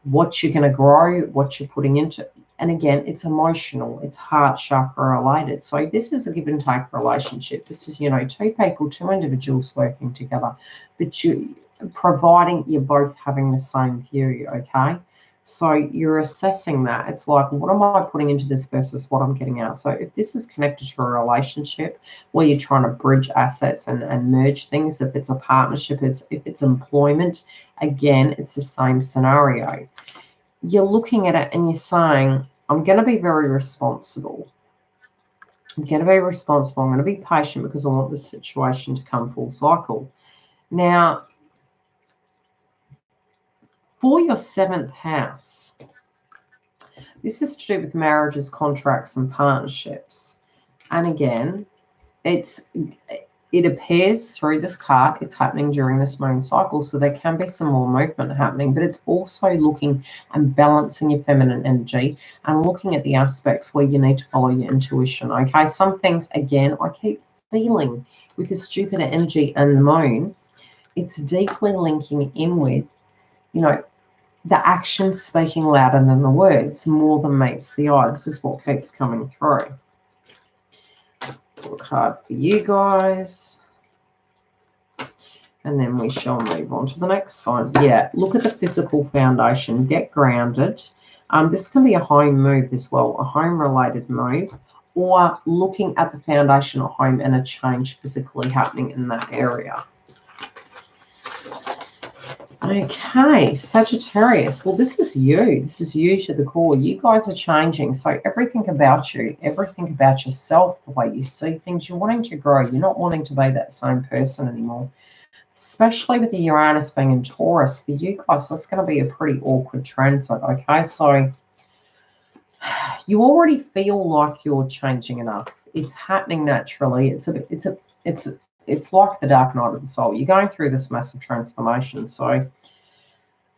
what you're going to grow, what you're putting into. And again, it's emotional, it's heart chakra related. So this is a give and take relationship. This is, you know, 2 people, 2 individuals working together, but you providing you're both having the same view, okay? So you're assessing that. It's like, what am I putting into this versus what I'm getting out? So if this is connected to a relationship where you're trying to bridge assets and merge things, if it's a partnership, if it's employment, again, it's the same scenario. You're looking at it and you're saying, I'm going to be very responsible. I'm going to be responsible. I'm going to be patient because I want this situation to come full cycle. Now, for your 7th house, this is to do with marriages, contracts, and partnerships. And again, it appears through this card it's happening during this moon cycle, so there can be some more movement happening, but it's also looking and balancing your feminine energy and looking at the aspects where you need to follow your intuition. Okay, some things, again, I keep feeling with this Jupiter energy and the moon, it's deeply linking in with, you know, the actions speaking louder than the words, more than meets the eye. This is what keeps coming through. A card for you guys, and then we shall move on to the next sign. Yeah, look at the physical foundation. Get grounded. This can be a home move as well, a home related move, or looking at the foundation of home and a change physically happening in that area. Okay, Sagittarius. Well, this is you. This is you to the core. You guys are changing. So everything about you, everything about yourself, the way you see things, you're wanting to grow. You're not wanting to be that same person anymore. Especially with the Uranus being in Taurus. For you guys, that's going to be a pretty awkward transit. Okay, so you already feel like you're changing enough. It's happening naturally. It's like the dark night of the soul. You're going through this massive transformation. So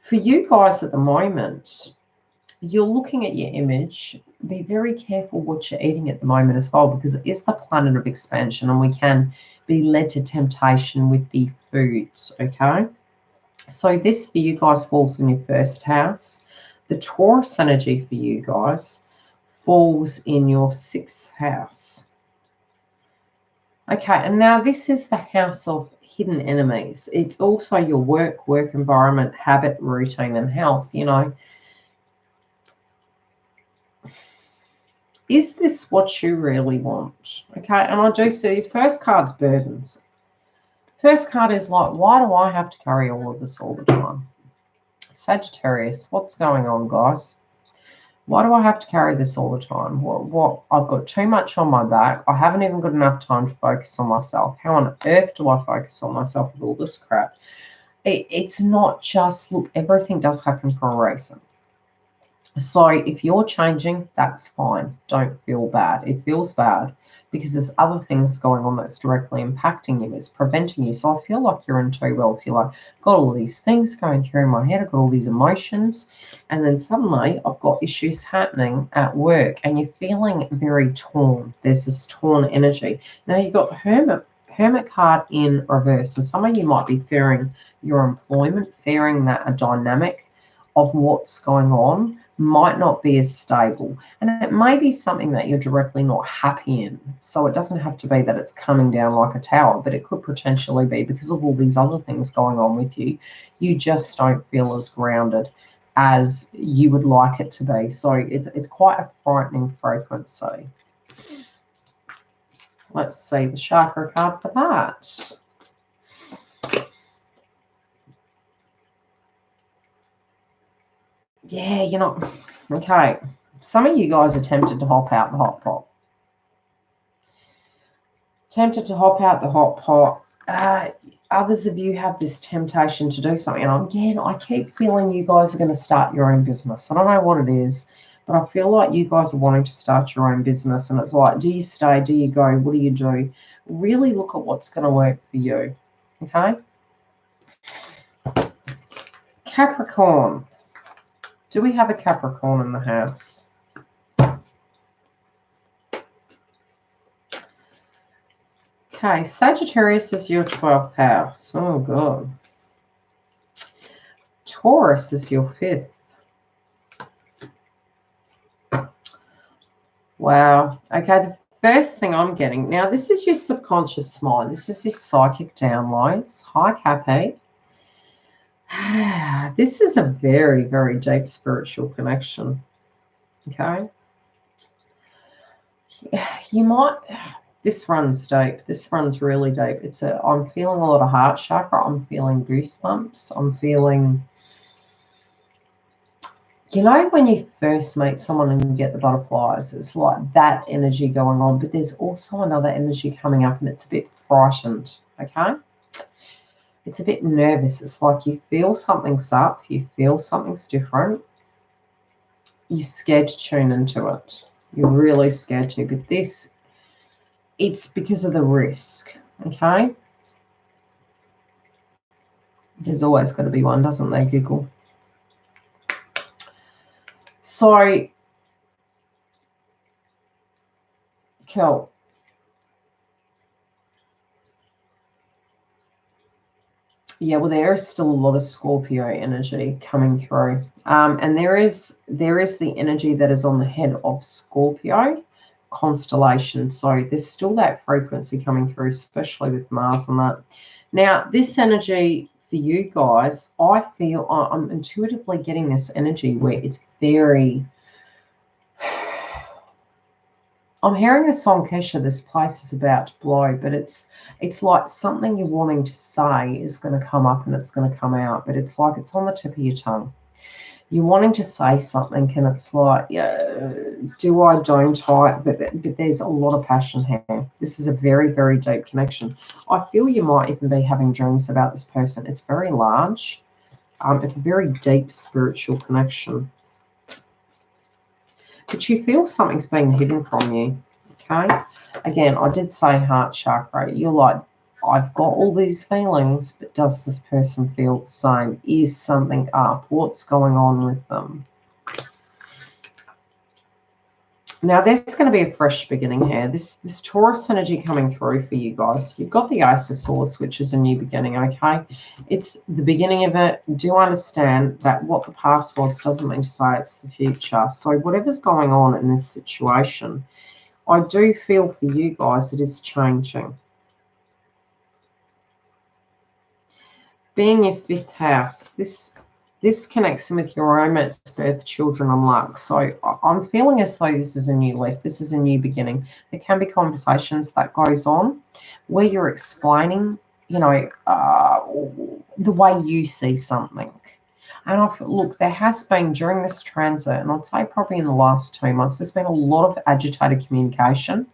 for you guys at the moment, you're looking at your image. Be very careful what you're eating at the moment as well, because it is the planet of expansion and we can be led to temptation with the foods, okay? So this for you guys falls in your first house. The Taurus energy for you guys falls in your sixth house. Okay, and now this is the house of hidden enemies. It's also your work environment, habit, routine, and health, you know. Is this what you really want? Okay, and I do see first card's burdens. First card is like, why do I have to carry all of this all the time? Sagittarius, what's going on, guys? Why do I have to carry this all the time? What? I've got too much on my back. I haven't even got enough time to focus on myself. How on earth do I focus on myself with all this crap? It's not just, look, everything does happen for a reason. So if you're changing, that's fine. Don't feel bad. It feels bad because there's other things going on that's directly impacting you. It's preventing you. So I feel like you're in two worlds. You're like, got all of these things going through my head. I've got all these emotions. And then suddenly I've got issues happening at work and you're feeling very torn. There's this torn energy. Now you've got the Hermit card in reverse. So some of you might be fearing your employment, fearing that a dynamic of what's going on might not be as stable, and it may be something that you're directly not happy in. So it doesn't have to be that it's coming down like a tower, but it could potentially be because of all these other things going on with you. You just don't feel as grounded as you would like it to be. So it's quite a frightening frequency. Let's see the chakra card for that. Yeah, you know, okay. Some of you guys are tempted to hop out the hot pot. Tempted to hop out the hot pot. Others of you have this temptation to do something. And again, I keep feeling you guys are going to start your own business. I don't know what it is, but I feel like you guys are wanting to start your own business. And it's like, do you stay? Do you go? What do you do? Really look at what's going to work for you. Okay? Capricorn. Do we have a Capricorn in the house? Okay, Sagittarius is your 12th house. Oh, God. Taurus is your 5th. Wow. Okay, the first thing I'm getting, now this is your subconscious mind. This is your psychic downloads. Hi, Cappy. This is a very, very deep spiritual connection. Okay. You might, this runs deep. This runs really deep. I'm feeling a lot of heart chakra. I'm feeling goosebumps. I'm feeling, you know, when you first meet someone and you get the butterflies, it's like that energy going on, but there's also another energy coming up and it's a bit frightened. Okay. It's a bit nervous. It's like you feel something's up. You feel something's different. You're scared to tune into it. You're really scared to. But this, it's because of the risk. Okay? There's always got to be one, doesn't there, Google? So, cool. Yeah, well, there is still a lot of Scorpio energy coming through. And there is the energy that is on the head of Scorpio constellation. So there's still that frequency coming through, especially with Mars and that. Now, this energy for you guys, I feel I'm intuitively getting this energy where it's very, I'm hearing the song Kesha, this place is about to blow, but it's like something you're wanting to say is going to come up and it's going to come out, but it's like it's on the tip of your tongue. You're wanting to say something and it's like, yeah, do I, don't I? But there's a lot of passion here. This is a very, very deep connection. I feel you might even be having dreams about this person. It's very large. It's a very deep spiritual connection. But you feel something's being hidden from you, okay? Again, I did say heart chakra. You're like, I've got all these feelings, but does this person feel the same? Is something up? What's going on with them? Now, there's going to be a fresh beginning here. This Taurus energy coming through for you guys. You've got the Ace of Swords, which is a new beginning, okay? It's the beginning of it. Do understand that what the past was doesn't mean to say it's the future. So whatever's going on in this situation, I do feel for you guys it is changing. Being your 5th house, this connects in with your romance, birth, children, and luck. So I'm feeling as though this is a new leaf. This is a new beginning. There can be conversations that goes on where you're explaining, you know, the way you see something. And look, there has been during this transit, and I'd say probably in the last 2 months, there's been a lot of agitated communication,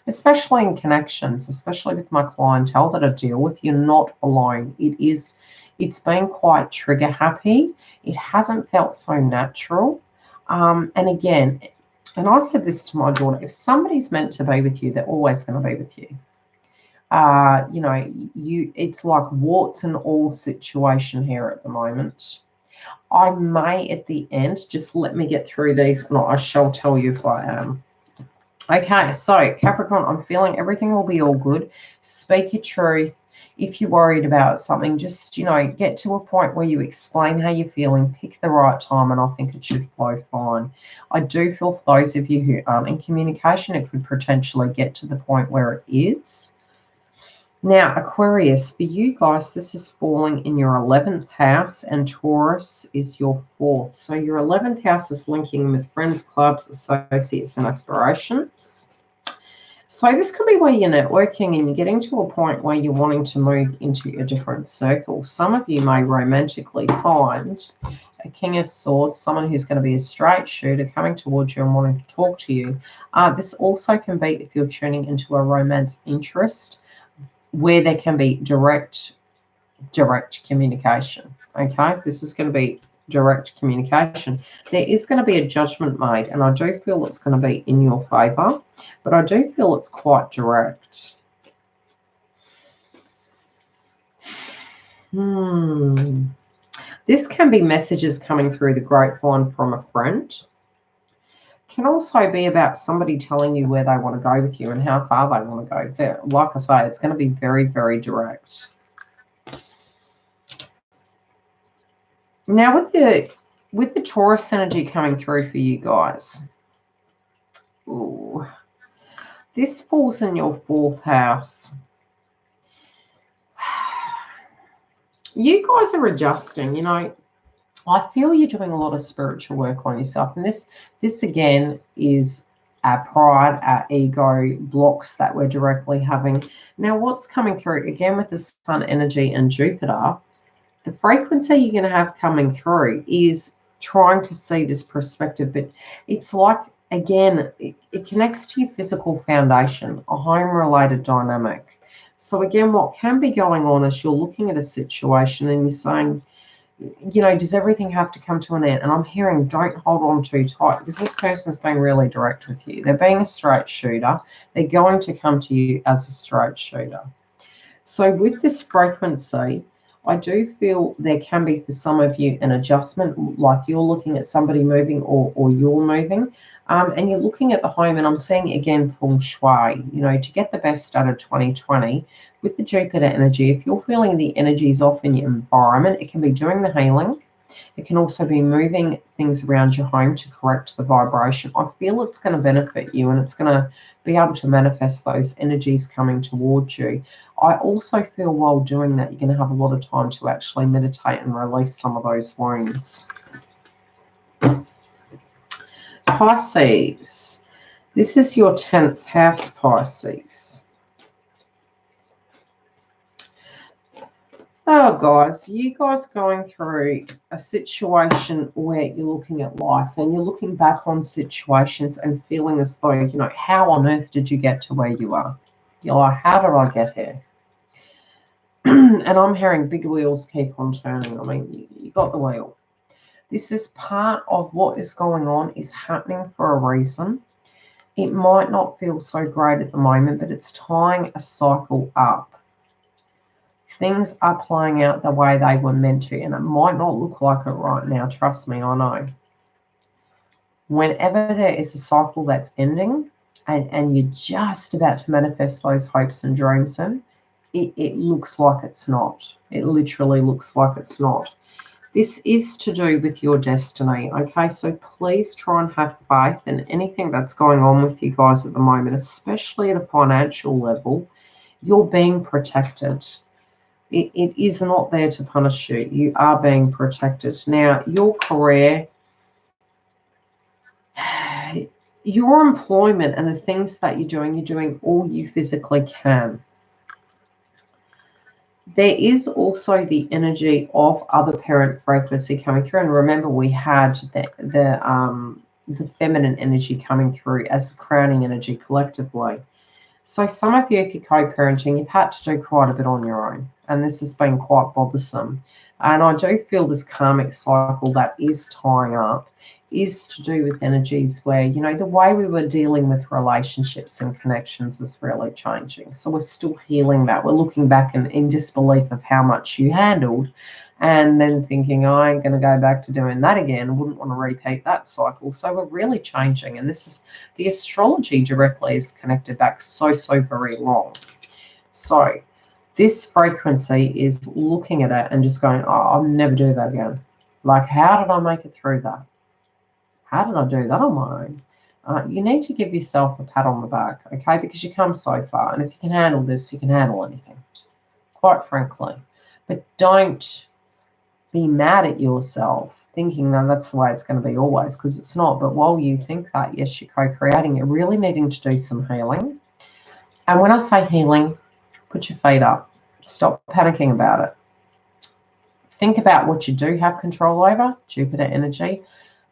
especially in connections, especially with my clientele that I deal with. You're not alone. It's been quite trigger happy. It hasn't felt so natural. And again, and I said this to my daughter, if somebody's meant to be with you, they're always going to be with you. You know, it's like warts and all situation here at the moment. I may at the end, just let me get through these and I shall tell you if I am. Okay, so Capricorn, I'm feeling everything will be all good. Speak your truth. If you're worried about something, just, you know, get to a point where you explain how you're feeling, pick the right time, and I think it should flow fine. I do feel for those of you who aren't in communication, it could potentially get to the point where it is. Now, Aquarius, for you guys, this is falling in your 11th house, and Taurus is your 4th. So your 11th house is linking with friends, clubs, associates, and aspirations. So this could be where you're networking and you're getting to a point where you're wanting to move into a different circle. Some of you may romantically find a King of Swords, someone who's going to be a straight shooter coming towards you and wanting to talk to you. This also can be if you're tuning into a romance interest where there can be direct communication. Okay, this is going to be direct communication. There is going to be a judgment made, and I do feel it's going to be in your favor, but I do feel it's quite direct. This can be messages coming through the grapevine from a friend. Can also be about somebody telling you where they want to go with you and how far they want to go. Like I say, it's going to be very, very direct. Now with the Taurus energy coming through for you guys, this falls in your 4th house. You guys are adjusting, you know. I feel you're doing a lot of spiritual work on yourself, and this again is our pride, our ego blocks that we're directly having. Now, what's coming through again with the Sun energy and Jupiter? The frequency you're going to have coming through is trying to see this perspective, but it's like, again, it connects to your physical foundation, a home-related dynamic. So again, what can be going on is you're looking at a situation and you're saying, you know, does everything have to come to an end? And I'm hearing don't hold on too tight, because this person's being really direct with you. They're being a straight shooter. They're going to come to you as a straight shooter. So with this frequency, I do feel there can be for some of you an adjustment, like you're looking at somebody moving or you're moving, and you're looking at the home, and I'm seeing again feng shui, you know, to get the best out of 2020 with the Jupiter energy. If you're feeling the energy's off in your environment, it can be doing the healing. It can also be moving things around your home to correct the vibration. I feel it's going to benefit you, and it's going to be able to manifest those energies coming towards you. I also feel while doing that, you're going to have a lot of time to actually meditate and release some of those wounds. Pisces. This is your 10th house, Pisces. Oh, guys, you guys going through a situation where you're looking at life and you're looking back on situations and feeling as though, you know, how on earth did you get to where you are? You're like, how did I get here? And I'm hearing big wheels keep on turning. I mean, you got the wheel. This is part of what is going on is happening for a reason. It might not feel so great at the moment, but it's tying a cycle up. Things are playing out the way they were meant to, and it might not look like it right now. Trust me, I know. Whenever there is a cycle that's ending and you're just about to manifest those hopes and dreams in, it looks like it's not. It literally looks like it's not. This is to do with your destiny, okay? So please try and have faith in anything that's going on with you guys at the moment, especially at a financial level. You're being protected. It is not there to punish you. You are being protected. Now, your career, your employment and the things that you're doing all you physically can. There is also the energy of other parent frequency coming through. And remember, we had the feminine energy coming through as the crowning energy collectively. So some of you, if you're co-parenting, you've had to do quite a bit on your own. And this has been quite bothersome. And I do feel this karmic cycle that is tying up is to do with energies where, you know, the way we were dealing with relationships and connections is really changing. So we're still healing that. We're looking back in disbelief of how much you handled and then thinking, oh, I ain't going to go back to doing that again. I wouldn't want to repeat that cycle. So we're really changing. And this is the astrology directly is connected back so very long. So this frequency is looking at it and just going, oh, I'll never do that again. Like, how did I make it through that? How did I do that on my own? You need to give yourself a pat on the back, okay? Because you come so far. And if you can handle this, you can handle anything, quite frankly. But don't be mad at yourself thinking that that's the way it's going to be always, because it's not. But while you think that, yes, you're co-creating, you're really needing to do some healing. And when I say healing, put your feet up. Stop panicking about it. Think about what you do have control over, Jupiter energy.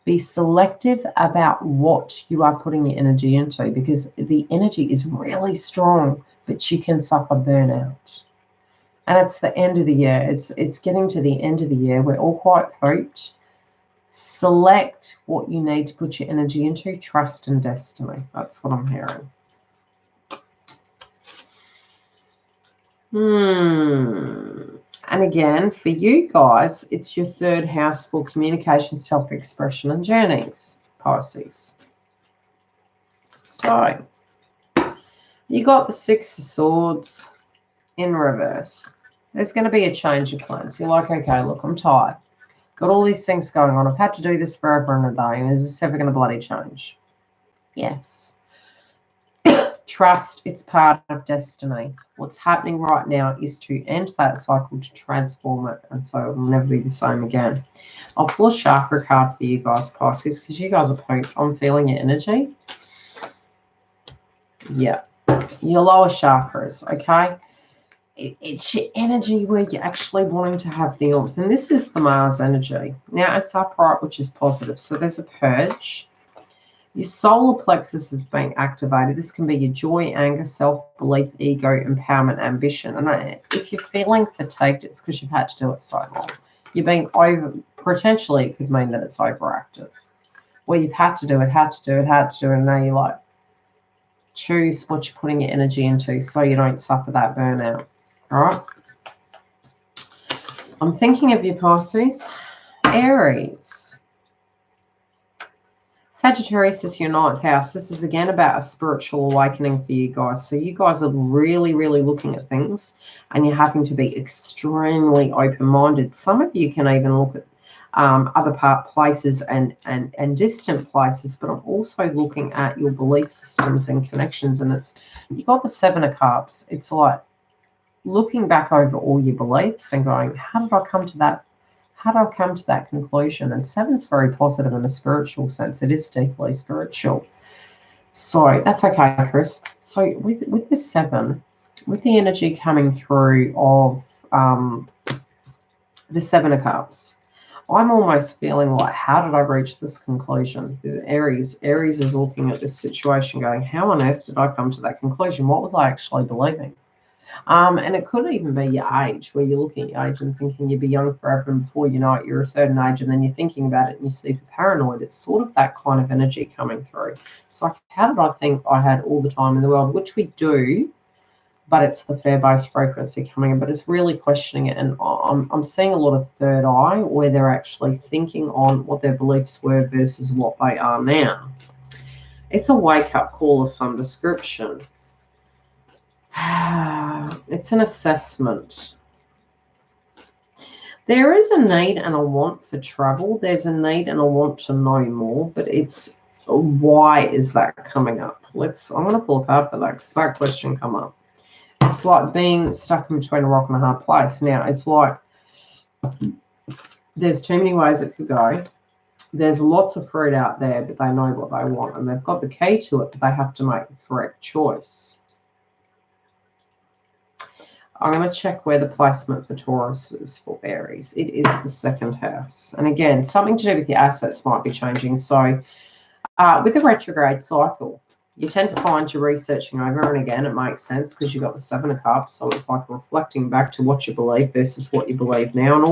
Be selective about what you are putting your energy into, because the energy is really strong, but you can suffer burnout. And it's the end of the year. It's getting to the end of the year. We're all quite pooped. Select what you need to put your energy into. Trust and destiny. That's what I'm hearing. And again, for you guys, it's your 3rd house for communication, self-expression, and journeys, Pisces. So, you got the 6 of Swords in reverse. There's going to be a change of plans. You're like, okay, look, I'm tired. Got all these things going on. I've had to do this forever and a day. Is this ever going to bloody change? Yes. Trust, it's part of destiny. What's happening right now is to end that cycle, to transform it, and so it will never be the same again. I'll pull a chakra card for you guys, Pisces, because you guys are pooped. I'm feeling your energy. Yeah. Your lower chakras, okay? It's your energy where you're actually wanting to have the oomph. And this is the Mars energy. Now, it's upright, which is positive. So there's a purge. Your solar plexus is being activated. This can be your joy, anger, self-belief, ego, empowerment, ambition. And if you're feeling fatigued, it's because you've had to do it so long. You're being potentially it could mean that it's overactive. Where you've had to do it, and now you're like, choose what you're putting your energy into so you don't suffer that burnout. All right? I'm thinking of you, Pisces. Aries. Sagittarius is your 9th house. This is again about a spiritual awakening for you guys. So you guys are really looking at things and you're having to be extremely open-minded. Some of you can even look at other places and distant places, but I'm also looking at your belief systems and connections. And it's, you got the 7 of Cups. It's like looking back over all your beliefs and going, how did I come to that? How do I come to that conclusion? And 7's very positive in a spiritual sense. It is deeply spiritual. So that's okay, Chris. So with the 7, with the energy coming through of the 7 of Cups, I'm almost feeling like, how did I reach this conclusion? There's Aries. Aries is looking at this situation going, how on earth did I come to that conclusion? What was I actually believing? And it could even be your age, where you're looking at your age and thinking you'll be young forever, and before you know it, you're a certain age, and then you're thinking about it and you're super paranoid. It's sort of that kind of energy coming through. It's like, how did I think I had all the time in the world? Which we do, but it's the fear-based frequency coming in. But it's really questioning it, and I'm seeing a lot of third eye, where they're actually thinking on what their beliefs were versus what they are now. It's a wake-up call of some description. It's an assessment. There is a need and a want for travel. There's a need and a want to know more, but it's, why is that coming up? I'm going to pull a card for that, because that question come up. It's like being stuck in between a rock and a hard place. Now, it's like there's too many ways it could go. There's lots of fruit out there, but they know what they want, and they've got the key to it, but they have to make the correct choice. I'm going to check where the placement for Taurus is for Aries. It is the 2nd house. And again, something to do with your assets might be changing. So with the retrograde cycle, you tend to find you're researching over and again. It makes sense because you've got the 7 of Cups. So it's like reflecting back to what you believe versus what you believe now. And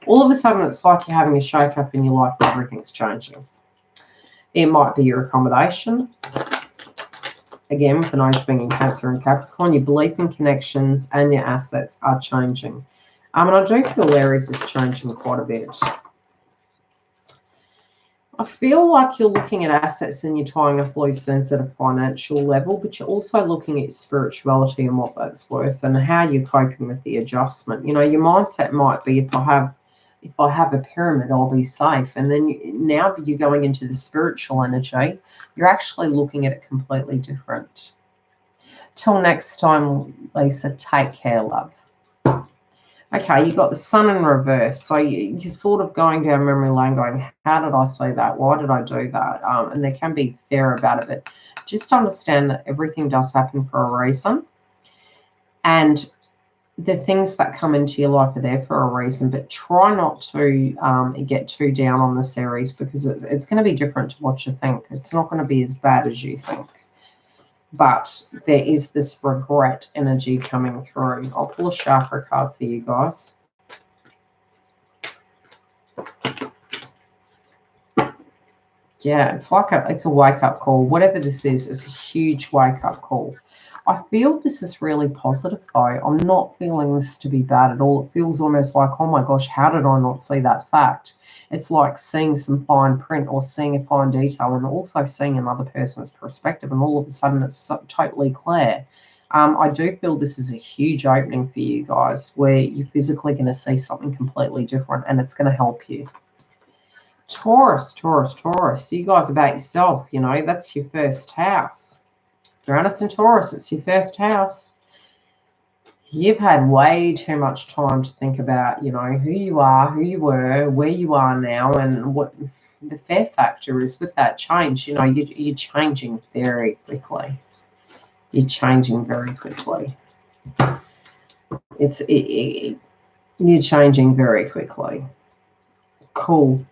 all of a sudden, it's like you're having a shake-up in your life and everything's changing. It might be your accommodation. Again, with the nodes being in Cancer and Capricorn, your belief in connections and your assets are changing. And I do feel Aries is changing quite a bit. I feel like you're looking at assets and you're tying up loose ends at a financial level, but you're also looking at spirituality and what that's worth and how you're coping with the adjustment. You know, your mindset might be, if I have a pyramid, I'll be safe. And then now you're going into the spiritual energy. You're actually looking at it completely different. Till next time, Lisa, take care, love. Okay, you got the Sun in reverse. So you're sort of going down memory lane going, how did I say that? Why did I do that? And there can be fear about it. But just understand that everything does happen for a reason. And the things that come into your life are there for a reason, but try not to get too down on the series, because it's going to be different to what you think. It's not going to be as bad as you think. But there is this regret energy coming through. I'll pull a chakra card for you guys. Yeah, it's like it's a wake-up call. Whatever this is, it's a huge wake-up call. I feel this is really positive, though. I'm not feeling this to be bad at all. It feels almost like, oh my gosh, how did I not see that fact? It's like seeing some fine print or seeing a fine detail and also seeing another person's perspective, and all of a sudden it's totally clear. I do feel this is a huge opening for you guys, where you're physically going to see something completely different, and it's going to help you. Taurus, Taurus, Taurus. You guys about yourself, you know, that's your first house. Uranus and Taurus, it's your first house. You've had way too much time to think about, you know, who you are, who you were, where you are now, and what the fear factor is with that change. You know, you're changing very quickly. You're changing very quickly. You're changing very quickly. Cool.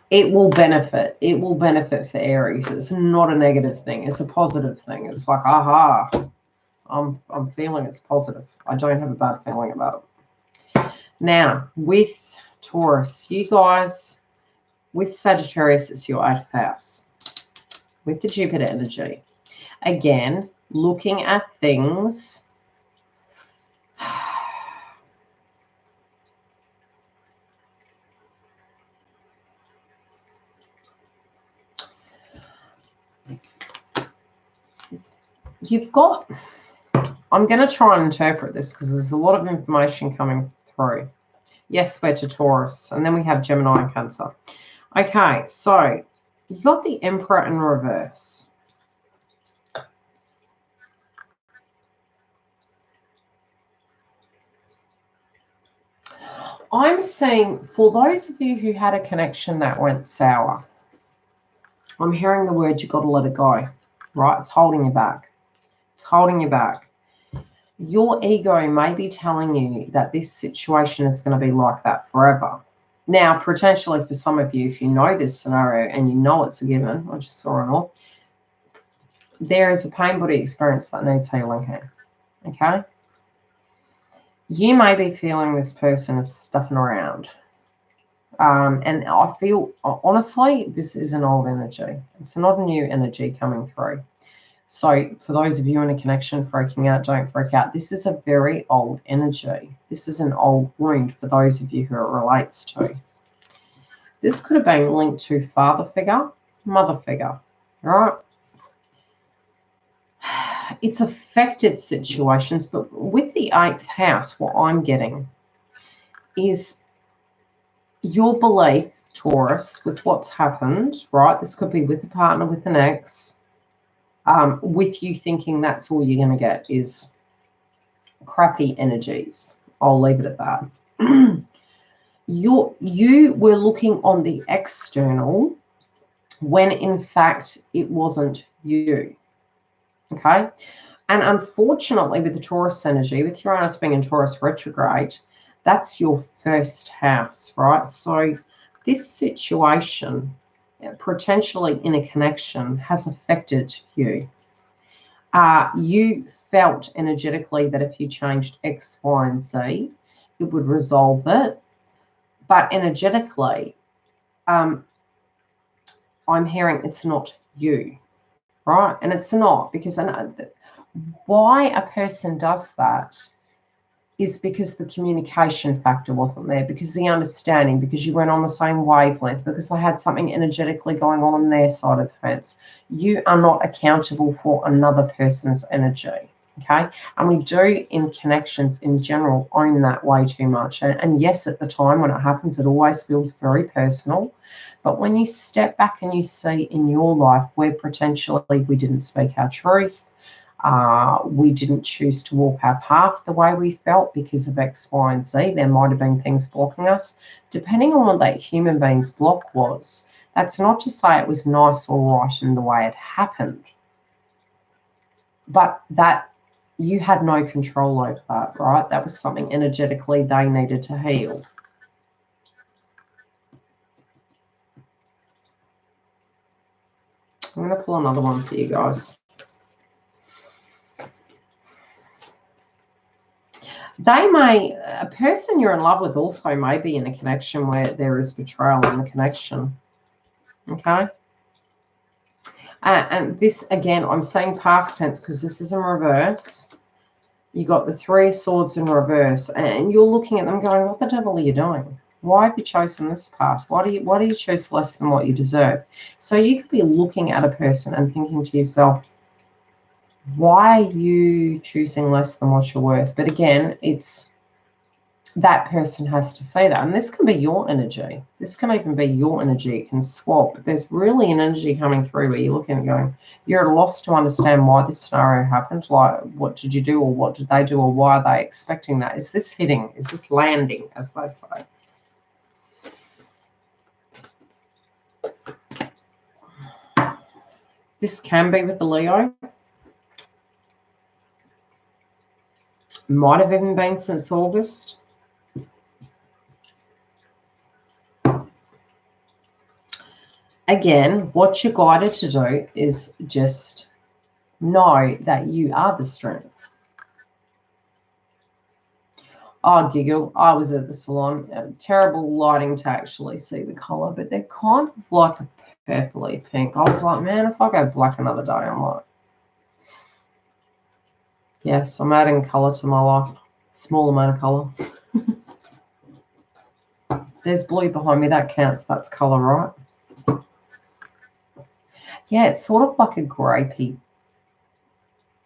It will benefit. It will benefit for Aries. It's not a negative thing. It's a positive thing. It's like, aha, I'm feeling it's positive. I don't have a bad feeling about it. Now, with Taurus, you guys, with Sagittarius, it's your 8th house. With the Jupiter energy. Again, looking at things. You've got, I'm going to try and interpret this because there's a lot of information coming through. Yes, we're to Taurus. And then we have Gemini and Cancer. Okay, so you've got the Emperor in reverse. I'm seeing, for those of you who had a connection that went sour, I'm hearing the word you got to let it go, right? It's holding you back. It's holding you back. Your ego may be telling you that this situation is going to be like that forever. Now, potentially for some of you, if you know this scenario and you know it's a given, I just saw it all, there is a pain body experience that needs healing here, okay? You may be feeling this person is stuffing around. And I feel, honestly, this is an old energy. It's not a new energy coming through. So for those of you in a connection freaking out, don't freak out. This is a very old energy. This is an old wound for those of you who it relates to. This could have been linked to father figure, mother figure, right? It's affected situations, but with the 8th house, what I'm getting is your belief, Taurus, with what's happened, right? This could be with a partner, with an ex, with you thinking that's all you're going to get is crappy energies. I'll leave it at that. You were looking on the external when in fact it wasn't you. Okay. And unfortunately, with the Taurus energy, with Uranus being in Taurus retrograde, that's your 1st house, right? So this situation, potentially in a connection, has affected you. You felt energetically that if you changed X, Y, and Z, it would resolve it. But energetically, I'm hearing it's not you, right? And it's not, because I know that why a person does that is because the communication factor wasn't there, because the understanding, because you weren't on the same wavelength, because they had something energetically going on their side of the fence. You are not accountable for another person's energy, okay? And we do, in connections in general, own that way too much. And yes, at the time when it happens, it always feels very personal. But when you step back and you see in your life where potentially we didn't speak our truth, we didn't choose to walk our path the way we felt because of X, Y, and Z. There might have been things blocking us. Depending on what that human being's block was, that's not to say it was nice or right in the way it happened, but that you had no control over that, right? That was something energetically they needed to heal. I'm going to pull another one for you guys. A person you're in love with also may be in a connection where there is betrayal in the connection, okay? And this, again, I'm saying past tense because this is in reverse. You got the 3 of Swords in reverse, and you're looking at them going, what the devil are you doing? Why have you chosen this path? Why do you choose less than what you deserve? So you could be looking at a person and thinking to yourself, why are you choosing less than what you're worth? But again, it's that person has to say that. And this can be your energy. This can even be your energy. It can swap. But there's really an energy coming through where you're looking and going, you're at a loss to understand why this scenario happened. Like, what did you do, or what did they do, or why are they expecting that? Is this hitting? Is this landing, as they say? This can be with the Leo. Might have even been since August. Again, what you're guided to do is just know that you are the strength. Oh, giggle. I was at the salon. Terrible lighting to actually see the colour, but they're kind of like a purpley pink. I was like, man, if I go black another day, I'm like, yes, I'm adding colour to my life. Small amount of colour. There's blue behind me. That counts. That's colour, right? Yeah, it's sort of like a grapey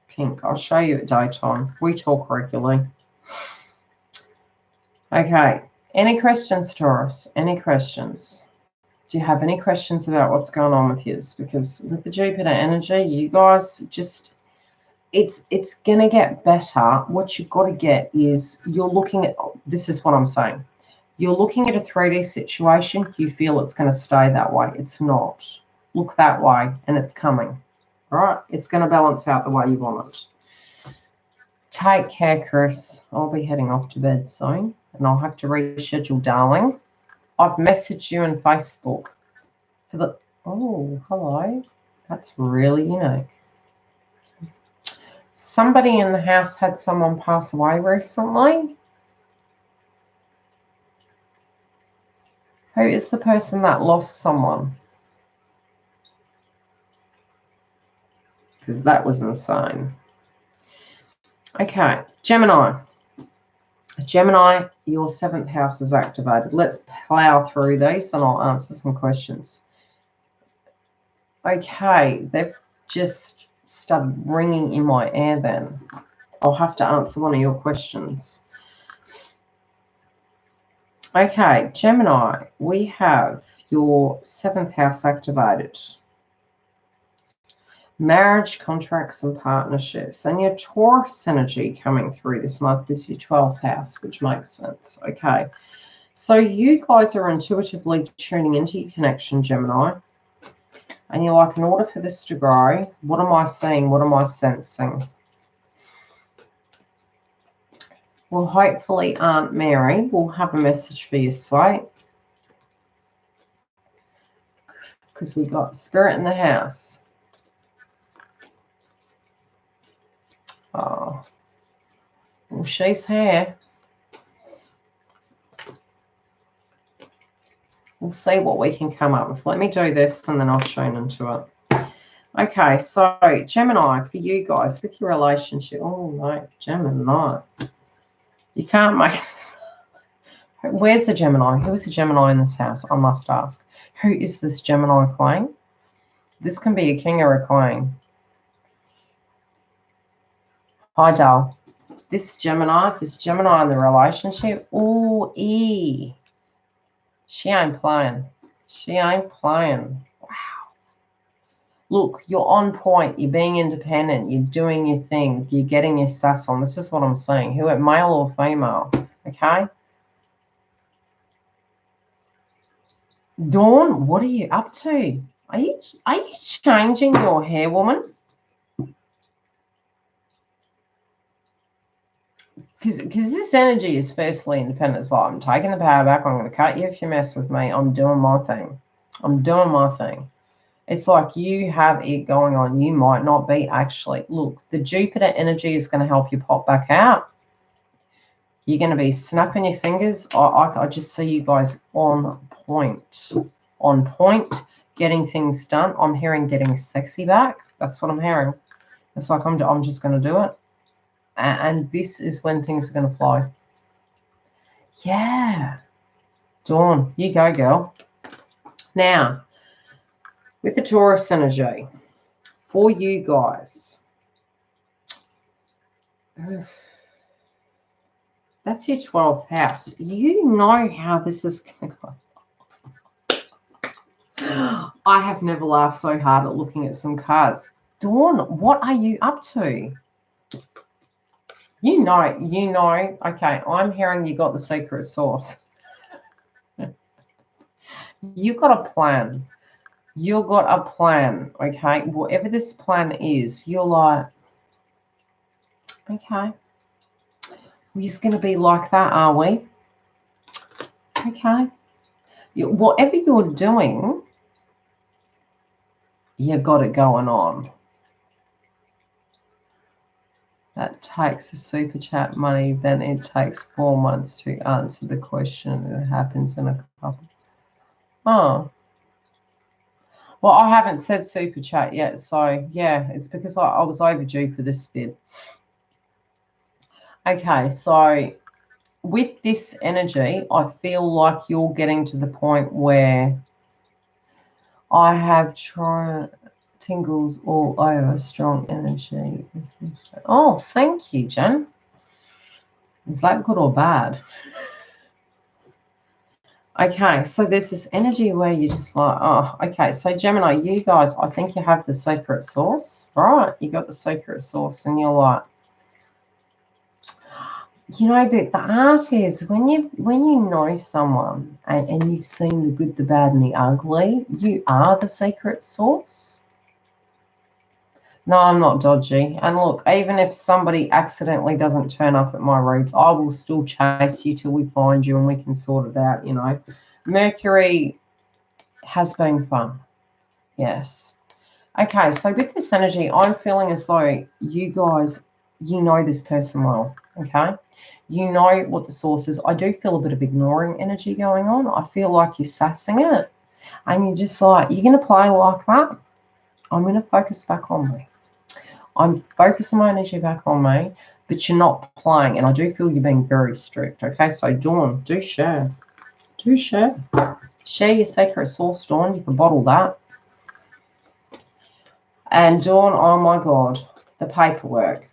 pink. I'll show you at daytime. We talk regularly. Okay. Any questions, Taurus? Any questions? Do you have any questions about what's going on with yours? Because with the Jupiter energy, you guys just... It's going to get better. What you've got to get is you're looking at, this is what I'm saying. You're looking at a 3D situation. You feel it's going to stay that way. It's not. look that way, and it's coming. All right? It's going to balance out the way you want it. Take care, Chris. I'll be heading off to bed soon, and I'll have to reschedule, darling. I've messaged you on Facebook for the... Oh, hello. That's really unique. Somebody in the house had someone pass away recently. Who is the person that lost someone? Because that was insane. Okay, Gemini. Gemini, your 7th house is activated. Let's plow through these and I'll answer some questions. Okay, they've just started ringing in my ear then. I'll have to answer one of your questions. Okay, Gemini, we have your 7th house activated. Marriage, contracts, and partnerships. And your Taurus energy coming through this month is your 12th house, which makes sense. Okay, so you guys are intuitively tuning into your connection, Gemini. And you're like, in order for this to grow, what am I seeing? What am I sensing? Well, hopefully Aunt Mary will have a message for you, sweet. Because we got spirit in the house. Oh, well, she's here. We'll see what we can come up with. Let me do this and then I'll tune into it. Okay, so Gemini, for you guys, with your relationship. Oh, no, Gemini. You can't make... Where's the Gemini? Who is the Gemini in this house? I must ask. Who is this Gemini queen? This can be a king or a queen. Hi, doll. This Gemini in the relationship. Oh, she ain't playing. She ain't playing. Wow. Look, you're on point. You're being independent. You're doing your thing. You're getting your sass on. This is what I'm saying. Who, male or female? Okay? Dawn, what are you up to? Are you changing your hair, woman? Because this energy is firstly independent. It's like, I'm taking the power back. I'm going to cut you if you mess with me. I'm doing my thing. I'm doing my thing. It's like you have it going on. You might not be actually. Look, the Jupiter energy is going to help you pop back out. You're going to be snapping your fingers. I just see you guys on point. On point, getting things done. I'm hearing getting sexy back. That's what I'm hearing. It's like I'm just going to do it. And this is when things are going to fly. Yeah. Dawn, you go, girl. Now, with the Taurus energy, for you guys, that's your 12th house. You know how this is going to go. I have never laughed so hard at looking at some cards. Dawn, what are you up to? You know. Okay, I'm hearing you got the secret sauce. You got a plan. You got a plan, okay? Whatever this plan is, you're like, okay. We're going to be like that, are we? Okay. Whatever you're doing, you got it going on. That takes a super chat money, then it takes 4 months to answer the question. It happens in a couple. Oh. Well, I haven't said super chat yet, so yeah, it's because I was overdue for this bid. Okay, so with this energy, I feel like you're getting to the point where I have tingles all over, strong energy. Oh, thank you, Jen. Is that good or bad? Okay, so there's this energy where you're just like, oh, okay. So Gemini, you guys, I think you have the secret sauce, right? You got the secret sauce and you're like, you know, the art is when you know someone and you've seen the good, the bad, and the ugly, you are the secret source. No, I'm not dodgy. And look, even if somebody accidentally doesn't turn up at my reads, I will still chase you till we find you and we can sort it out, you know. Mercury has been fun. Yes. Okay, so with this energy, I'm feeling as though you guys, you know this person well, okay? You know what the source is. I do feel a bit of ignoring energy going on. I feel like you're sassing it and you're just like, you're going to play like that? I'm going to focus back on me. I'm focusing my energy back on me, but you're not playing. And I do feel you're being very strict, okay? So, Dawn, do share. Do share. Share your sacred source, Dawn. You can bottle that. And Dawn, oh my God, the paperwork.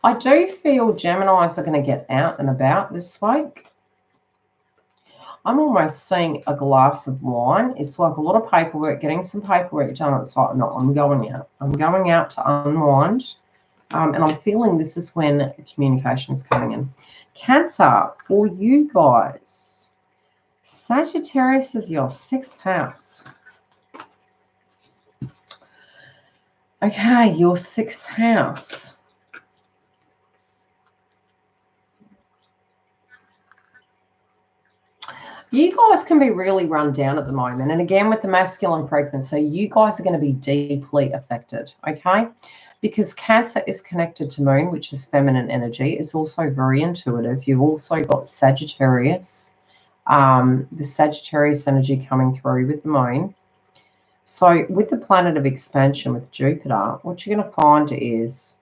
I do feel Geminis are going to get out and about this week. I'm almost seeing a glass of wine. It's like a lot of paperwork, getting some paperwork done. It's like, no, I'm going out. I'm going out to unwind. And I'm feeling this is when communication is coming in. Cancer, for you guys, Sagittarius is your 6th house. Okay, your 6th house. You guys can be really run down at the moment. And again, with the masculine frequency, you guys are going to be deeply affected, okay? Because Cancer is connected to Moon, which is feminine energy. It's also very intuitive. You've also got Sagittarius, the Sagittarius energy coming through with the Moon. So with the planet of expansion with Jupiter, what you're going to find is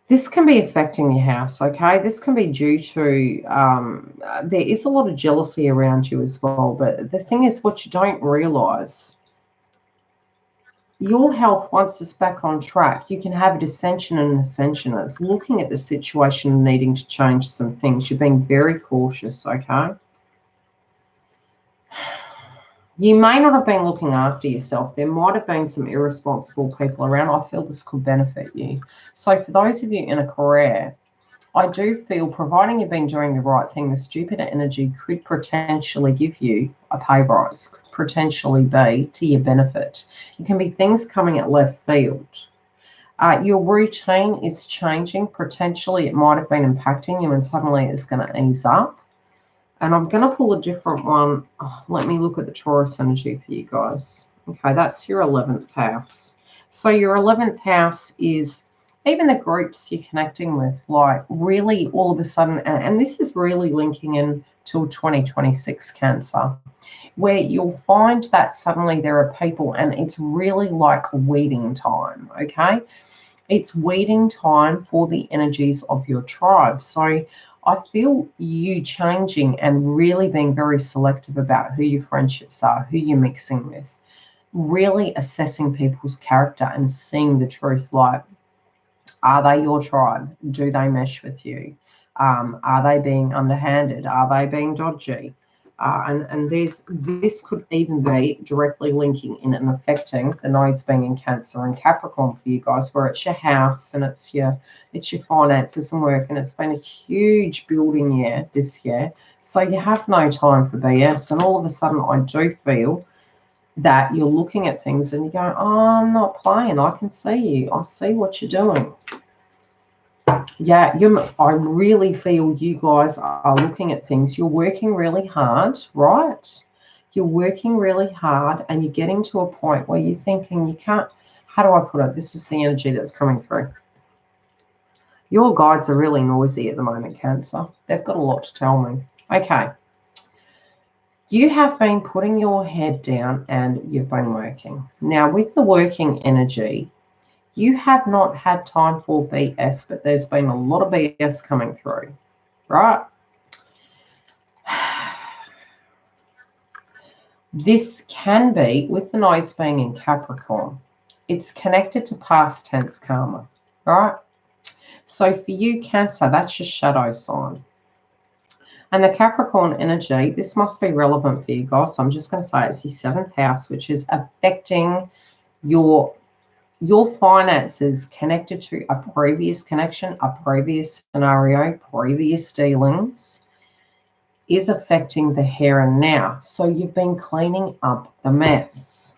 this can be affecting your house, okay? This can be due to, there is a lot of jealousy around you as well. But the thing is, what you don't realise, your health, once it's back on track, you can have a dissension and an ascension. It's looking at the situation and needing to change some things. You're being very cautious, okay? You may not have been looking after yourself. There might have been some irresponsible people around. I feel this could benefit you. So for those of you in a career, I do feel, providing you've been doing the right thing, this Jupiter energy could potentially give you a pay rise, could potentially be to your benefit. It can be things coming at left field. Your routine is changing. Potentially it might have been impacting you and suddenly it's going to ease up. And I'm going to pull a different one. Oh, let me look at the Taurus energy for you guys. Okay, that's your 11th house. So your 11th house is even the groups you're connecting with, like really all of a sudden, and this is really linking in till 2026 Cancer, where you'll find that suddenly there are people and it's really like weeding time, okay? It's weeding time for the energies of your tribe. So I feel you changing and really being very selective about who your friendships are, who you're mixing with, really assessing people's character and seeing the truth. Like, are they your tribe? Do they mesh with you? Are they being underhanded? Are they being dodgy? And this could even be directly linking in and affecting the nodes being in Cancer and Capricorn for you guys, where it's your house and it's your finances and work, and it's been a huge building year this year. So you have no time for BS, and all of a sudden I do feel that you're looking at things and you go, oh, I'm not playing. I can see you. I see what you're doing. Yeah, I really feel you guys are looking at things. You're working really hard, right? You're working really hard and you're getting to a point where you're thinking you can't, how do I put it? This is the energy that's coming through. Your guides are really noisy at the moment, Cancer. They've got a lot to tell me. Okay. You have been putting your head down and you've been working. Now, with the working energy, you have not had time for BS, but there's been a lot of BS coming through, right? This can be, with the nodes being in Capricorn, it's connected to past tense karma, right? So for you, Cancer, that's your shadow sign. And the Capricorn energy, this must be relevant for you guys. So I'm just going to say it's your 7th house, which is affecting Your finances connected to a previous connection, a previous scenario, previous dealings is affecting the here and now. So you've been cleaning up the mess,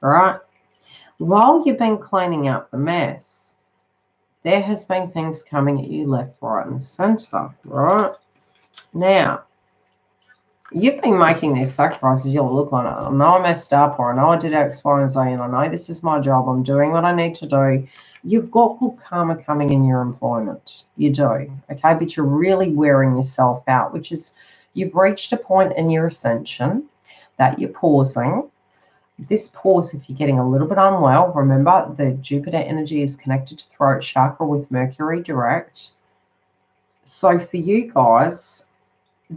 right? While you've been cleaning up the mess, there has been things coming at you left, right, and center, right? Now, you've been making these sacrifices. You'll look on it. I know I messed up, or I know I did X, Y, and Z, and I know this is my job. I'm doing what I need to do. You've got good karma coming in your employment. You do, okay? But you're really wearing yourself out, which is you've reached a point in your ascension that you're pausing. This pause, if you're getting a little bit unwell, remember the Jupiter energy is connected to throat chakra with Mercury direct. So for you guys,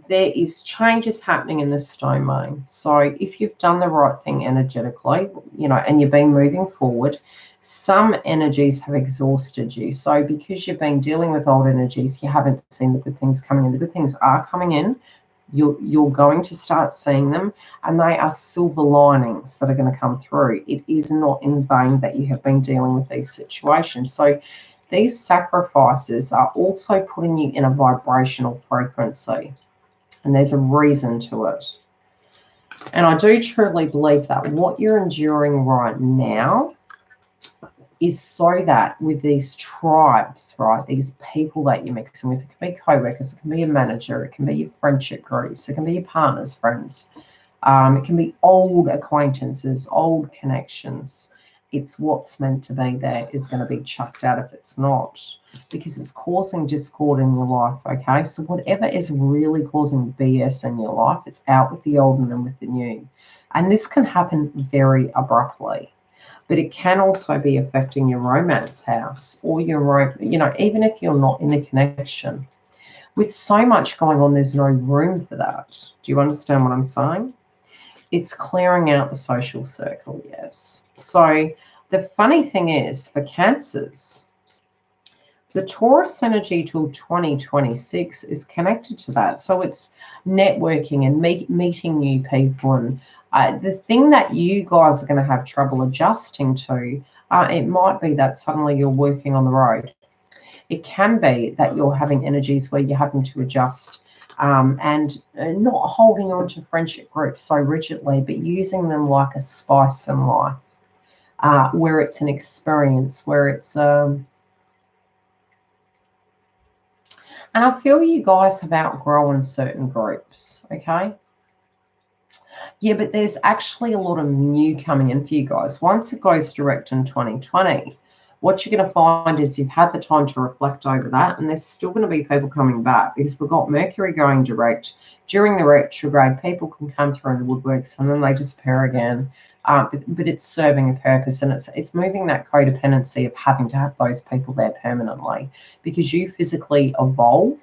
there is changes happening in this domain. So if you've done the right thing energetically, and you've been moving forward, some energies have exhausted you. So because you've been dealing with old energies, you haven't seen the good things coming in. The good things are coming in. You're going to start seeing them, and they are silver linings that are going to come through. It is not in vain that you have been dealing with these situations. So these sacrifices are also putting you in a vibrational frequency, and there's a reason to it. And I do truly believe that what you're enduring right now is so that with these tribes, right, these people that you're mixing with, it can be co-workers, it can be a manager, it can be your friendship groups, it can be your partner's friends, it can be old acquaintances, old connections. It's what's meant to be there is going to be chucked out if it's not, because it's causing discord in your life, okay? So whatever is really causing BS in your life, it's out with the old and in with the new. And this can happen very abruptly. But it can also be affecting your romance house or your, even if you're not in a connection. With so much going on, there's no room for that. Do you understand what I'm saying? It's clearing out the social circle, yes. So the funny thing is, for Cancers, the Taurus energy till 2026 is connected to that. So it's networking and meeting new people. And the thing that you guys are going to have trouble adjusting to, it might be that suddenly you're working on the road. It can be that you're having energies where you're having to adjust and not holding on to friendship groups so rigidly, but using them like a spice in life, where it's an experience, where it's... and I feel you guys have outgrown certain groups, okay? Yeah, but there's actually a lot of new coming in for you guys. Once it goes direct in 2020, what you're going to find is you've had the time to reflect over that, and there's still going to be people coming back because we've got Mercury going direct. During the retrograde, people can come through in the woodworks and then they disappear again. But it's serving a purpose, and it's moving that codependency of having to have those people there permanently, because you physically evolve.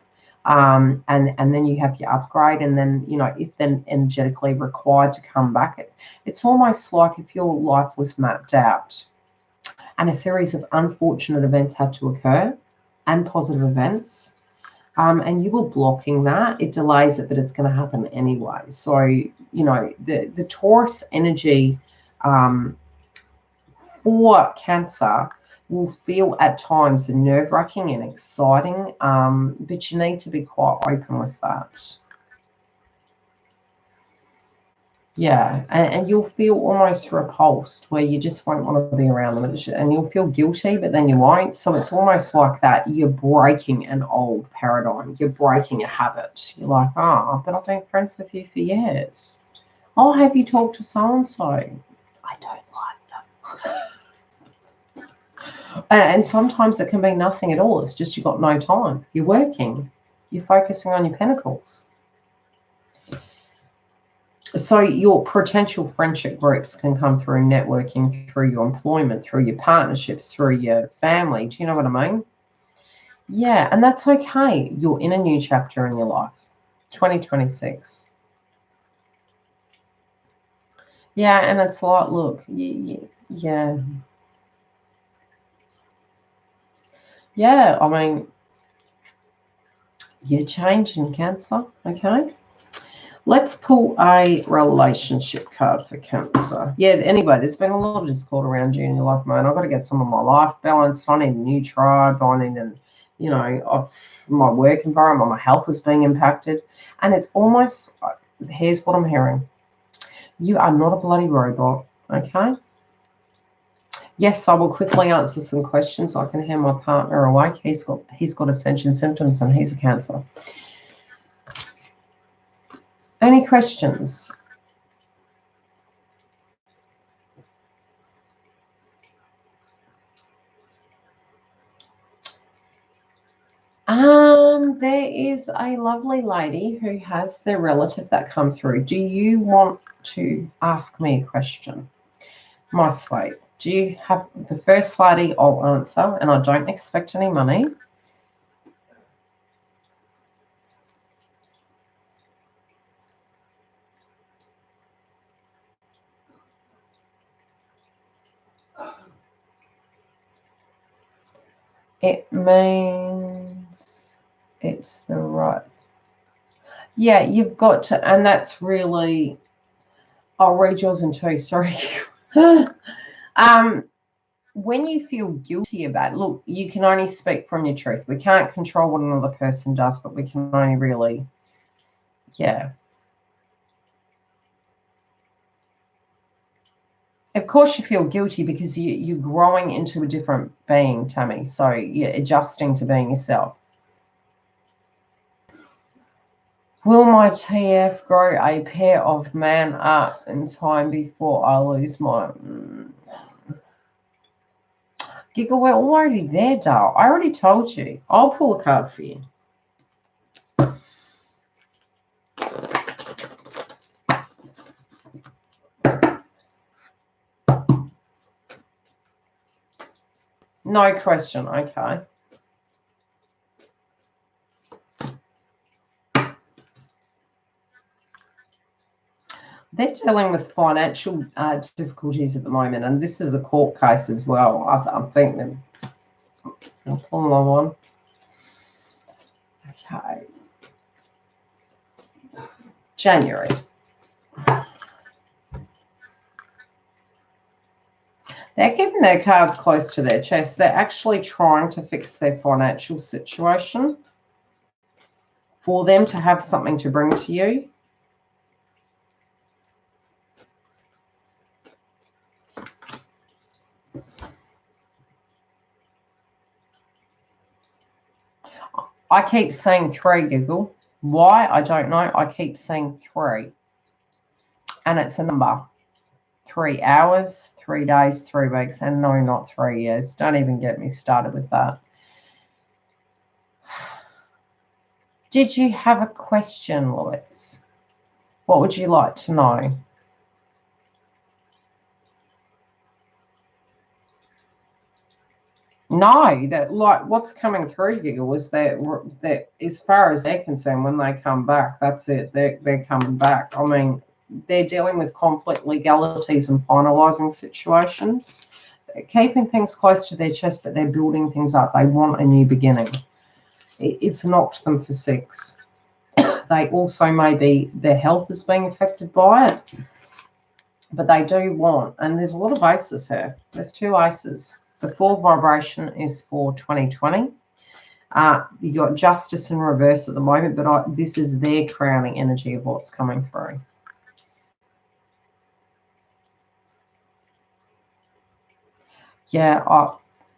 And then you have your upgrade, and then if then energetically required to come back, it's almost like if your life was mapped out and a series of unfortunate events had to occur and positive events, and you were blocking that, it delays it, but it's going to happen anyway. So the Taurus energy for Cancer will feel at times nerve-wracking and exciting, but you need to be quite open with that. Yeah, and you'll feel almost repulsed, where you just won't want to be around them, and you'll feel guilty, but then you won't. So it's almost like that you're breaking an old paradigm. You're breaking a habit. You're like, oh, but I've been friends with you for years. Oh, have you talked to so-and-so? I don't like them. And sometimes it can be nothing at all. It's just you've got no time. You're working. You're focusing on your pentacles. So your potential friendship groups can come through networking, through your employment, through your partnerships, through your family. Do you know what I mean? Yeah, and that's okay. You're in a new chapter in your life. 2026. Yeah, and it's like, look, yeah. Yeah, I mean, you're changing, Cancer, okay? Let's pull a relationship card for Cancer. Yeah, anyway, there's been a lot of discord around you in your life, man. I've got to get some of my life balanced. I need a new tribe. I need my work environment, my health is being impacted. And it's almost, here's what I'm hearing. You are not a bloody robot, okay? Yes, I will quickly answer some questions. I can hand my partner awake. He's got Ascension symptoms and he's a Cancer. Any questions? There is a lovely lady who has their relative that come through. Do you want to ask me a question? My sweet. Do you have the first lady? I'll answer, and I don't expect any money. It means it's the right. Yeah, you've got to, and that's really. I'll read yours in two. Sorry. When you feel guilty about it, look, you can only speak from your truth. We can't control what another person does, but we can only really, yeah. Of course you feel guilty because you're growing into a different being, Tammy. So you're adjusting to being yourself. Will my TF grow a pair of man up in time before I lose my... Giggle, we're already there, doll. I already told you. I'll pull a card for you. No question, okay. They're dealing with financial difficulties at the moment, and this is a court case as well. I think them. I'll pull another one. Okay. January. They're keeping their cards close to their chest. They're actually trying to fix their financial situation for them to have something to bring to you. I keep saying 3, Giggle. Why? I don't know. I keep saying 3. And it's a number. 3 hours, 3 days, 3 weeks, and no, not 3 years. Don't even get me started with that. Did you have a question, Louise? What would you like to know? No, that like what's coming through, Giggle, was that as far as they're concerned, when they come back, that's it. They're coming back. I mean, they're dealing with conflict, legalities, and finalising situations. They're keeping things close to their chest, but they're building things up. They want a new beginning. It's knocked them for 6. They also maybe their health is being affected by it, but they do want, and there's a lot of aces here. There's 2 aces. The 4 vibration is for 2020. You got justice in reverse at the moment, but this is their crowning energy of what's coming through. Yeah,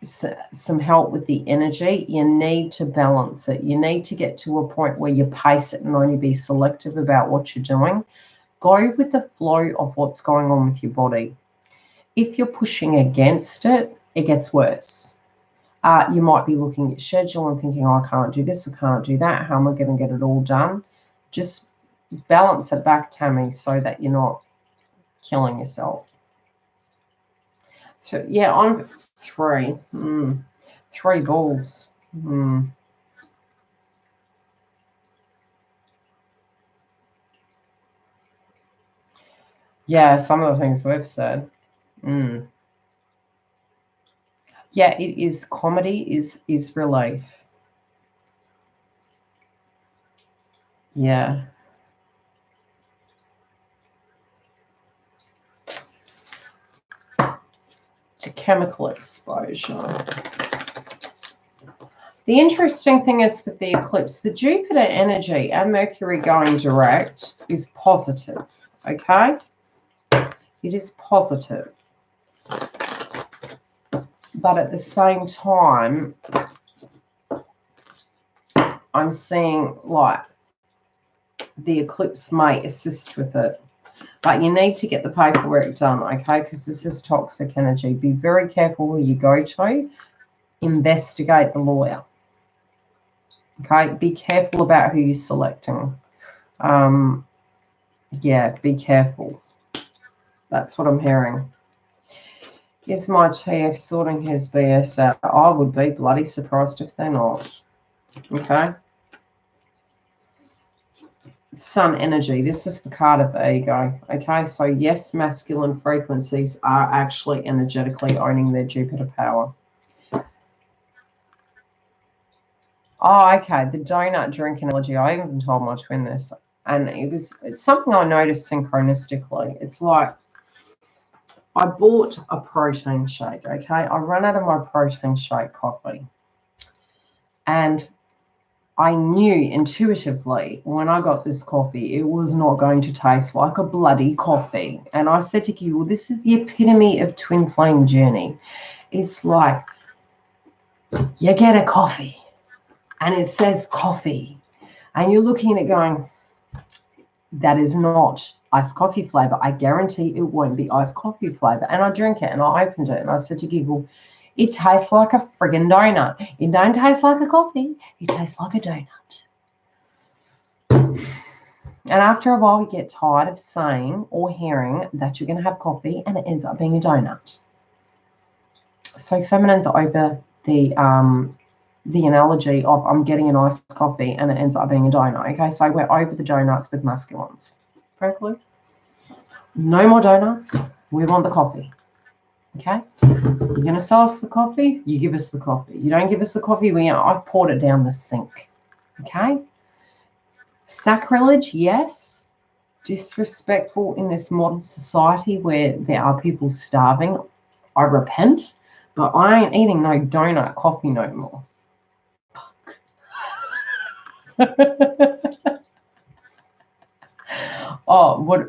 some help with the energy. You need to balance it. You need to get to a point where you pace it and only be selective about what you're doing. Go with the flow of what's going on with your body. If you're pushing against it, it gets worse. You might be looking at schedule and thinking, oh, I can't do this, I can't do that. How am I going to get it all done? Just balance it back, Tammy, so that you're not killing yourself. So, yeah, I'm 3. 3 balls. Yeah, some of the things we've said. Yeah, it is comedy is relief. Yeah. to chemical exposure. The interesting thing is with the eclipse, the Jupiter energy and Mercury going direct is positive, okay? It is positive. But at the same time, I'm seeing like the eclipse may assist with it. But you need to get the paperwork done, okay? Because this is toxic energy. Be very careful where you go to. Investigate the lawyer. Okay? Be careful about who you're selecting. Yeah, be careful. That's what I'm hearing. Is my TF sorting his BS out? I would be bloody surprised if they're not. Okay? Sun energy. This is the card of the ego. Okay, so yes, masculine frequencies are actually energetically owning their Jupiter power. Oh, okay, the donut drink analogy. I even told my twin this, and it's something I noticed synchronistically. It's like I bought a protein shake. Okay, I ran out of my protein shake coffee, and I knew intuitively when I got this coffee, it was not going to taste like a bloody coffee. And I said to you, well, this is the epitome of twin flame journey. It's like you get a coffee and it says coffee and you're looking at it going, that is not iced coffee flavor. I guarantee it won't be iced coffee flavor. And I drink it and I opened it and I said to Giggle, it tastes like a friggin' donut. It don't taste like a coffee. It tastes like a donut. And after a while, you get tired of saying or hearing that you're going to have coffee and it ends up being a donut. So feminine's over the analogy of I'm getting an iced coffee and it ends up being a donut. Okay, so we're over the donuts with masculines. Frankly, no more donuts. We want the coffee. Okay, you're going to sell us the coffee, you give us the coffee. You don't give us the coffee, I've poured it down the sink. Okay, sacrilege, yes. Disrespectful in this modern society where there are people starving. I repent, but I ain't eating no donut coffee no more. Oh, what?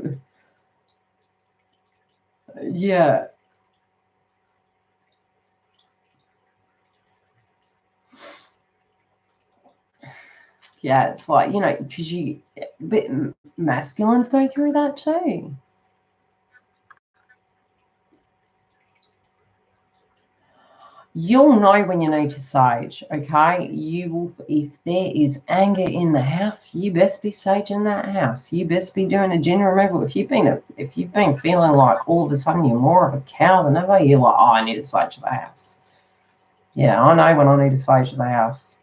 Yeah. Yeah, it's like, because but masculines go through that too. You'll know when you need to sage, okay? You will, if there is anger in the house, you best be saging that house. You best be doing a general removal. If you've been feeling like all of a sudden you're more of a cow than ever, you're like, oh, I need to sage the house. Yeah, I know when I need to sage the house.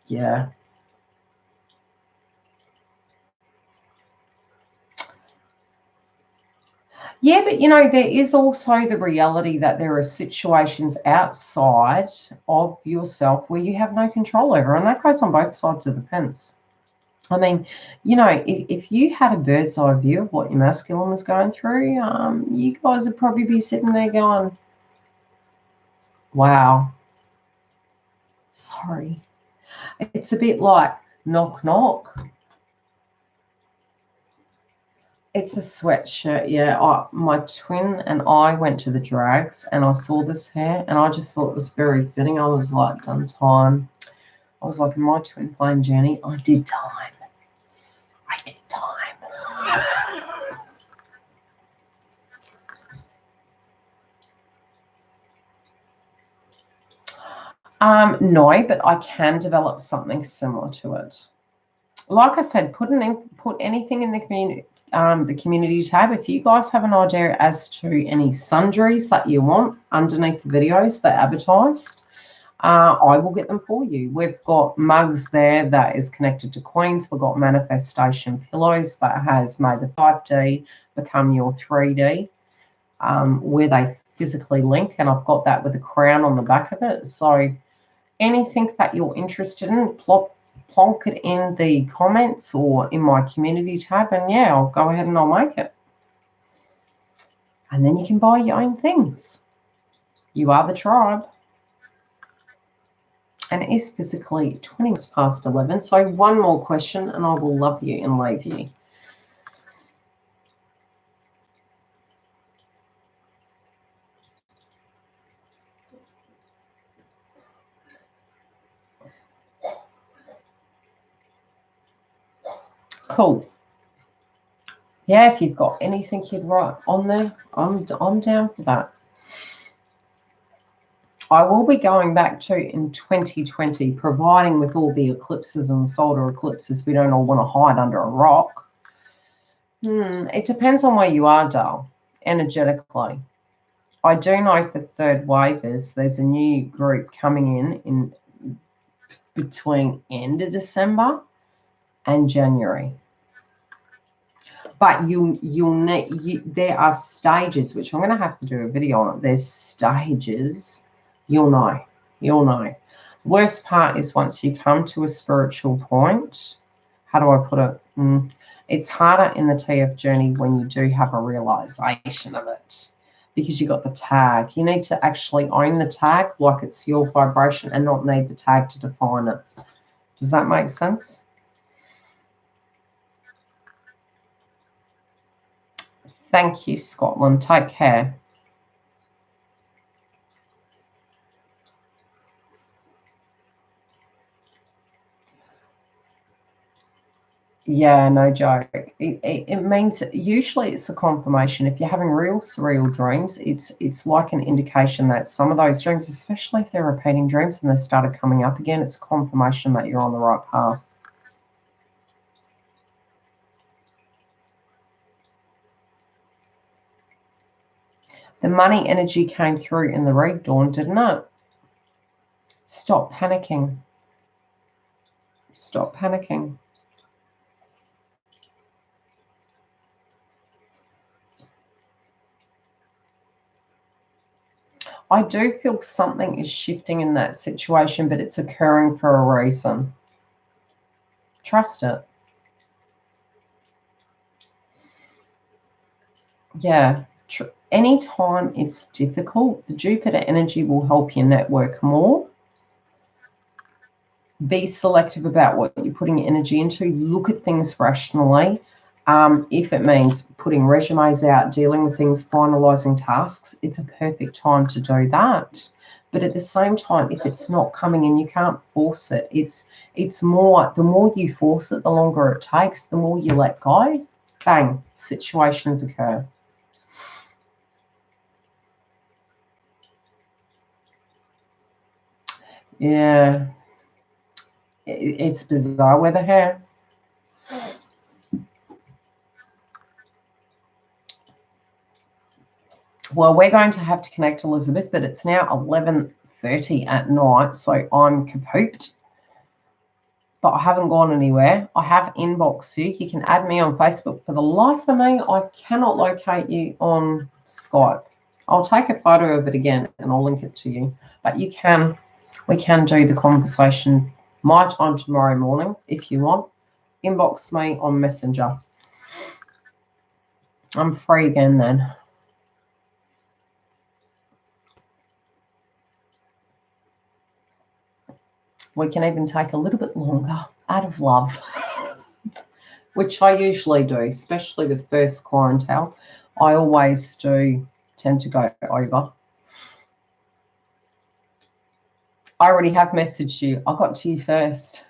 Yeah. Yeah, but there is also the reality that there are situations outside of yourself where you have no control over, and that goes on both sides of the fence. I mean, if you had a bird's eye view of what your masculine was going through, you guys would probably be sitting there going, wow, sorry. It's a bit like knock, knock. It's a sweatshirt, yeah. My twin and I went to the drags and I saw this hair and I just thought it was very fitting. I was like, done time. I was like, in my twin flame journey, I did time. I did time. No, but I can develop something similar to it. Like I said, put anything in the community tab. If you guys have an idea as to any sundries that you want underneath the videos that are advertised, I will get them for you. We've got mugs there that is connected to Queens. We've got manifestation pillows that has made the 5D become your 3D, where they physically link, and I've got that with a crown on the back of it. So anything that you're interested in, plonk it in the comments or in my community tab, and yeah, I'll go ahead and I'll make it. And then you can buy your own things. You are the tribe. And it is physically 20 minutes past 11. So one more question and I will love you and leave you. Cool. Yeah, if you've got anything you'd write on there, I'm down for that. I will be going back to in 2020, providing with all the eclipses and solar eclipses, we don't all want to hide under a rock. It depends on where you are, Dale, energetically. I do know for third wavers, there's a new group coming in between end of December and January. But there are stages, which I'm going to have to do a video on it. There's stages. You'll know. Worst part is once you come to a spiritual point, how do I put it? It's harder in the TF journey when you do have a realization of it, because you got the tag. You need to actually own the tag like it's your vibration and not need the tag to define it. Does that make sense? Thank you, Scotland. Take care. Yeah, no joke. It means usually it's a confirmation. If you're having real surreal dreams, it's like an indication that some of those dreams, especially if they're repeating dreams and they started coming up again, it's a confirmation that you're on the right path. The money energy came through in the read, Dawn, didn't it? Stop panicking. Stop panicking. I do feel something is shifting in that situation, but it's occurring for a reason. Trust it. Yeah. Anytime it's difficult, the Jupiter energy will help you network more. Be selective about what you're putting your energy into. Look at things rationally. If it means putting resumes out, dealing with things, finalizing tasks, it's a perfect time to do that. But at the same time, if it's not coming in, you can't force it. It's more, the more you force it, the longer it takes, the more you let go, bang, situations occur. Yeah, it's bizarre with the hair. Well, we're going to have to connect, Elizabeth, but it's now 11:30 at night, so I'm kapooped. But I haven't gone anywhere. I have inboxed you. You can add me on Facebook. For the life of me, I cannot locate you on Skype. I'll take a photo of it again and I'll link it to you. But we can do the conversation my time tomorrow morning if you want. Inbox me on Messenger. I'm free again then. We can even take a little bit longer out of love, which I usually do, especially with first clientele. I always do tend to go over. I already have messaged you. I got to you first.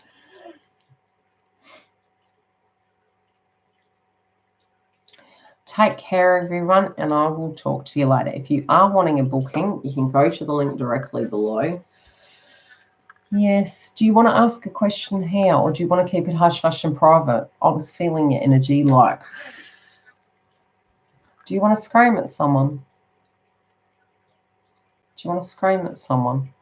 Take care, everyone, and I will talk to you later. If you are wanting a booking, you can go to the link directly below. Yes. Do you want to ask a question here, or do you want to keep it hush-hush and private? I was feeling your energy like... Do you want to scream at someone? Do you want to scream at someone?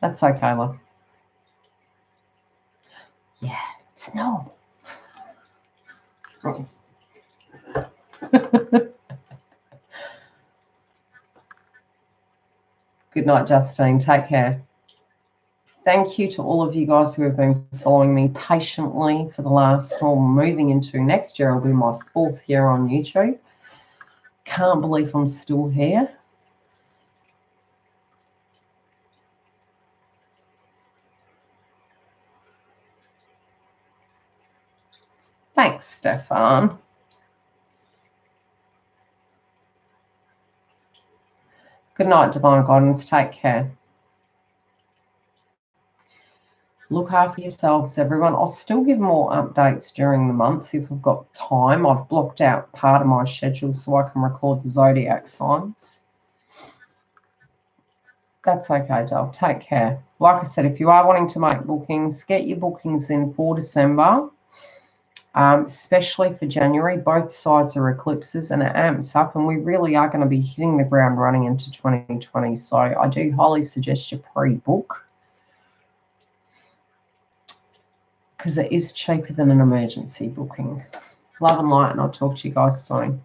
That's okay, love. Yeah, it's no. Good night, Justine. Take care. Thank you to all of you guys who have been following me patiently for the last, or moving into next year, will be my 4th year on YouTube. Can't believe I'm still here. Thanks, Stefan. Good night, Divine Guidance. Take care. Look after yourselves, everyone. I'll still give more updates during the month if I've got time. I've blocked out part of my schedule so I can record the Zodiac signs. That's okay, Dove. Take care. Like I said, if you are wanting to make bookings, get your bookings in for December, especially for January. Both sides are eclipses and it amps up, and we really are going to be hitting the ground running into 2020. So I do highly suggest you pre-book, because it is cheaper than an emergency booking. Love and light, and I'll talk to you guys soon.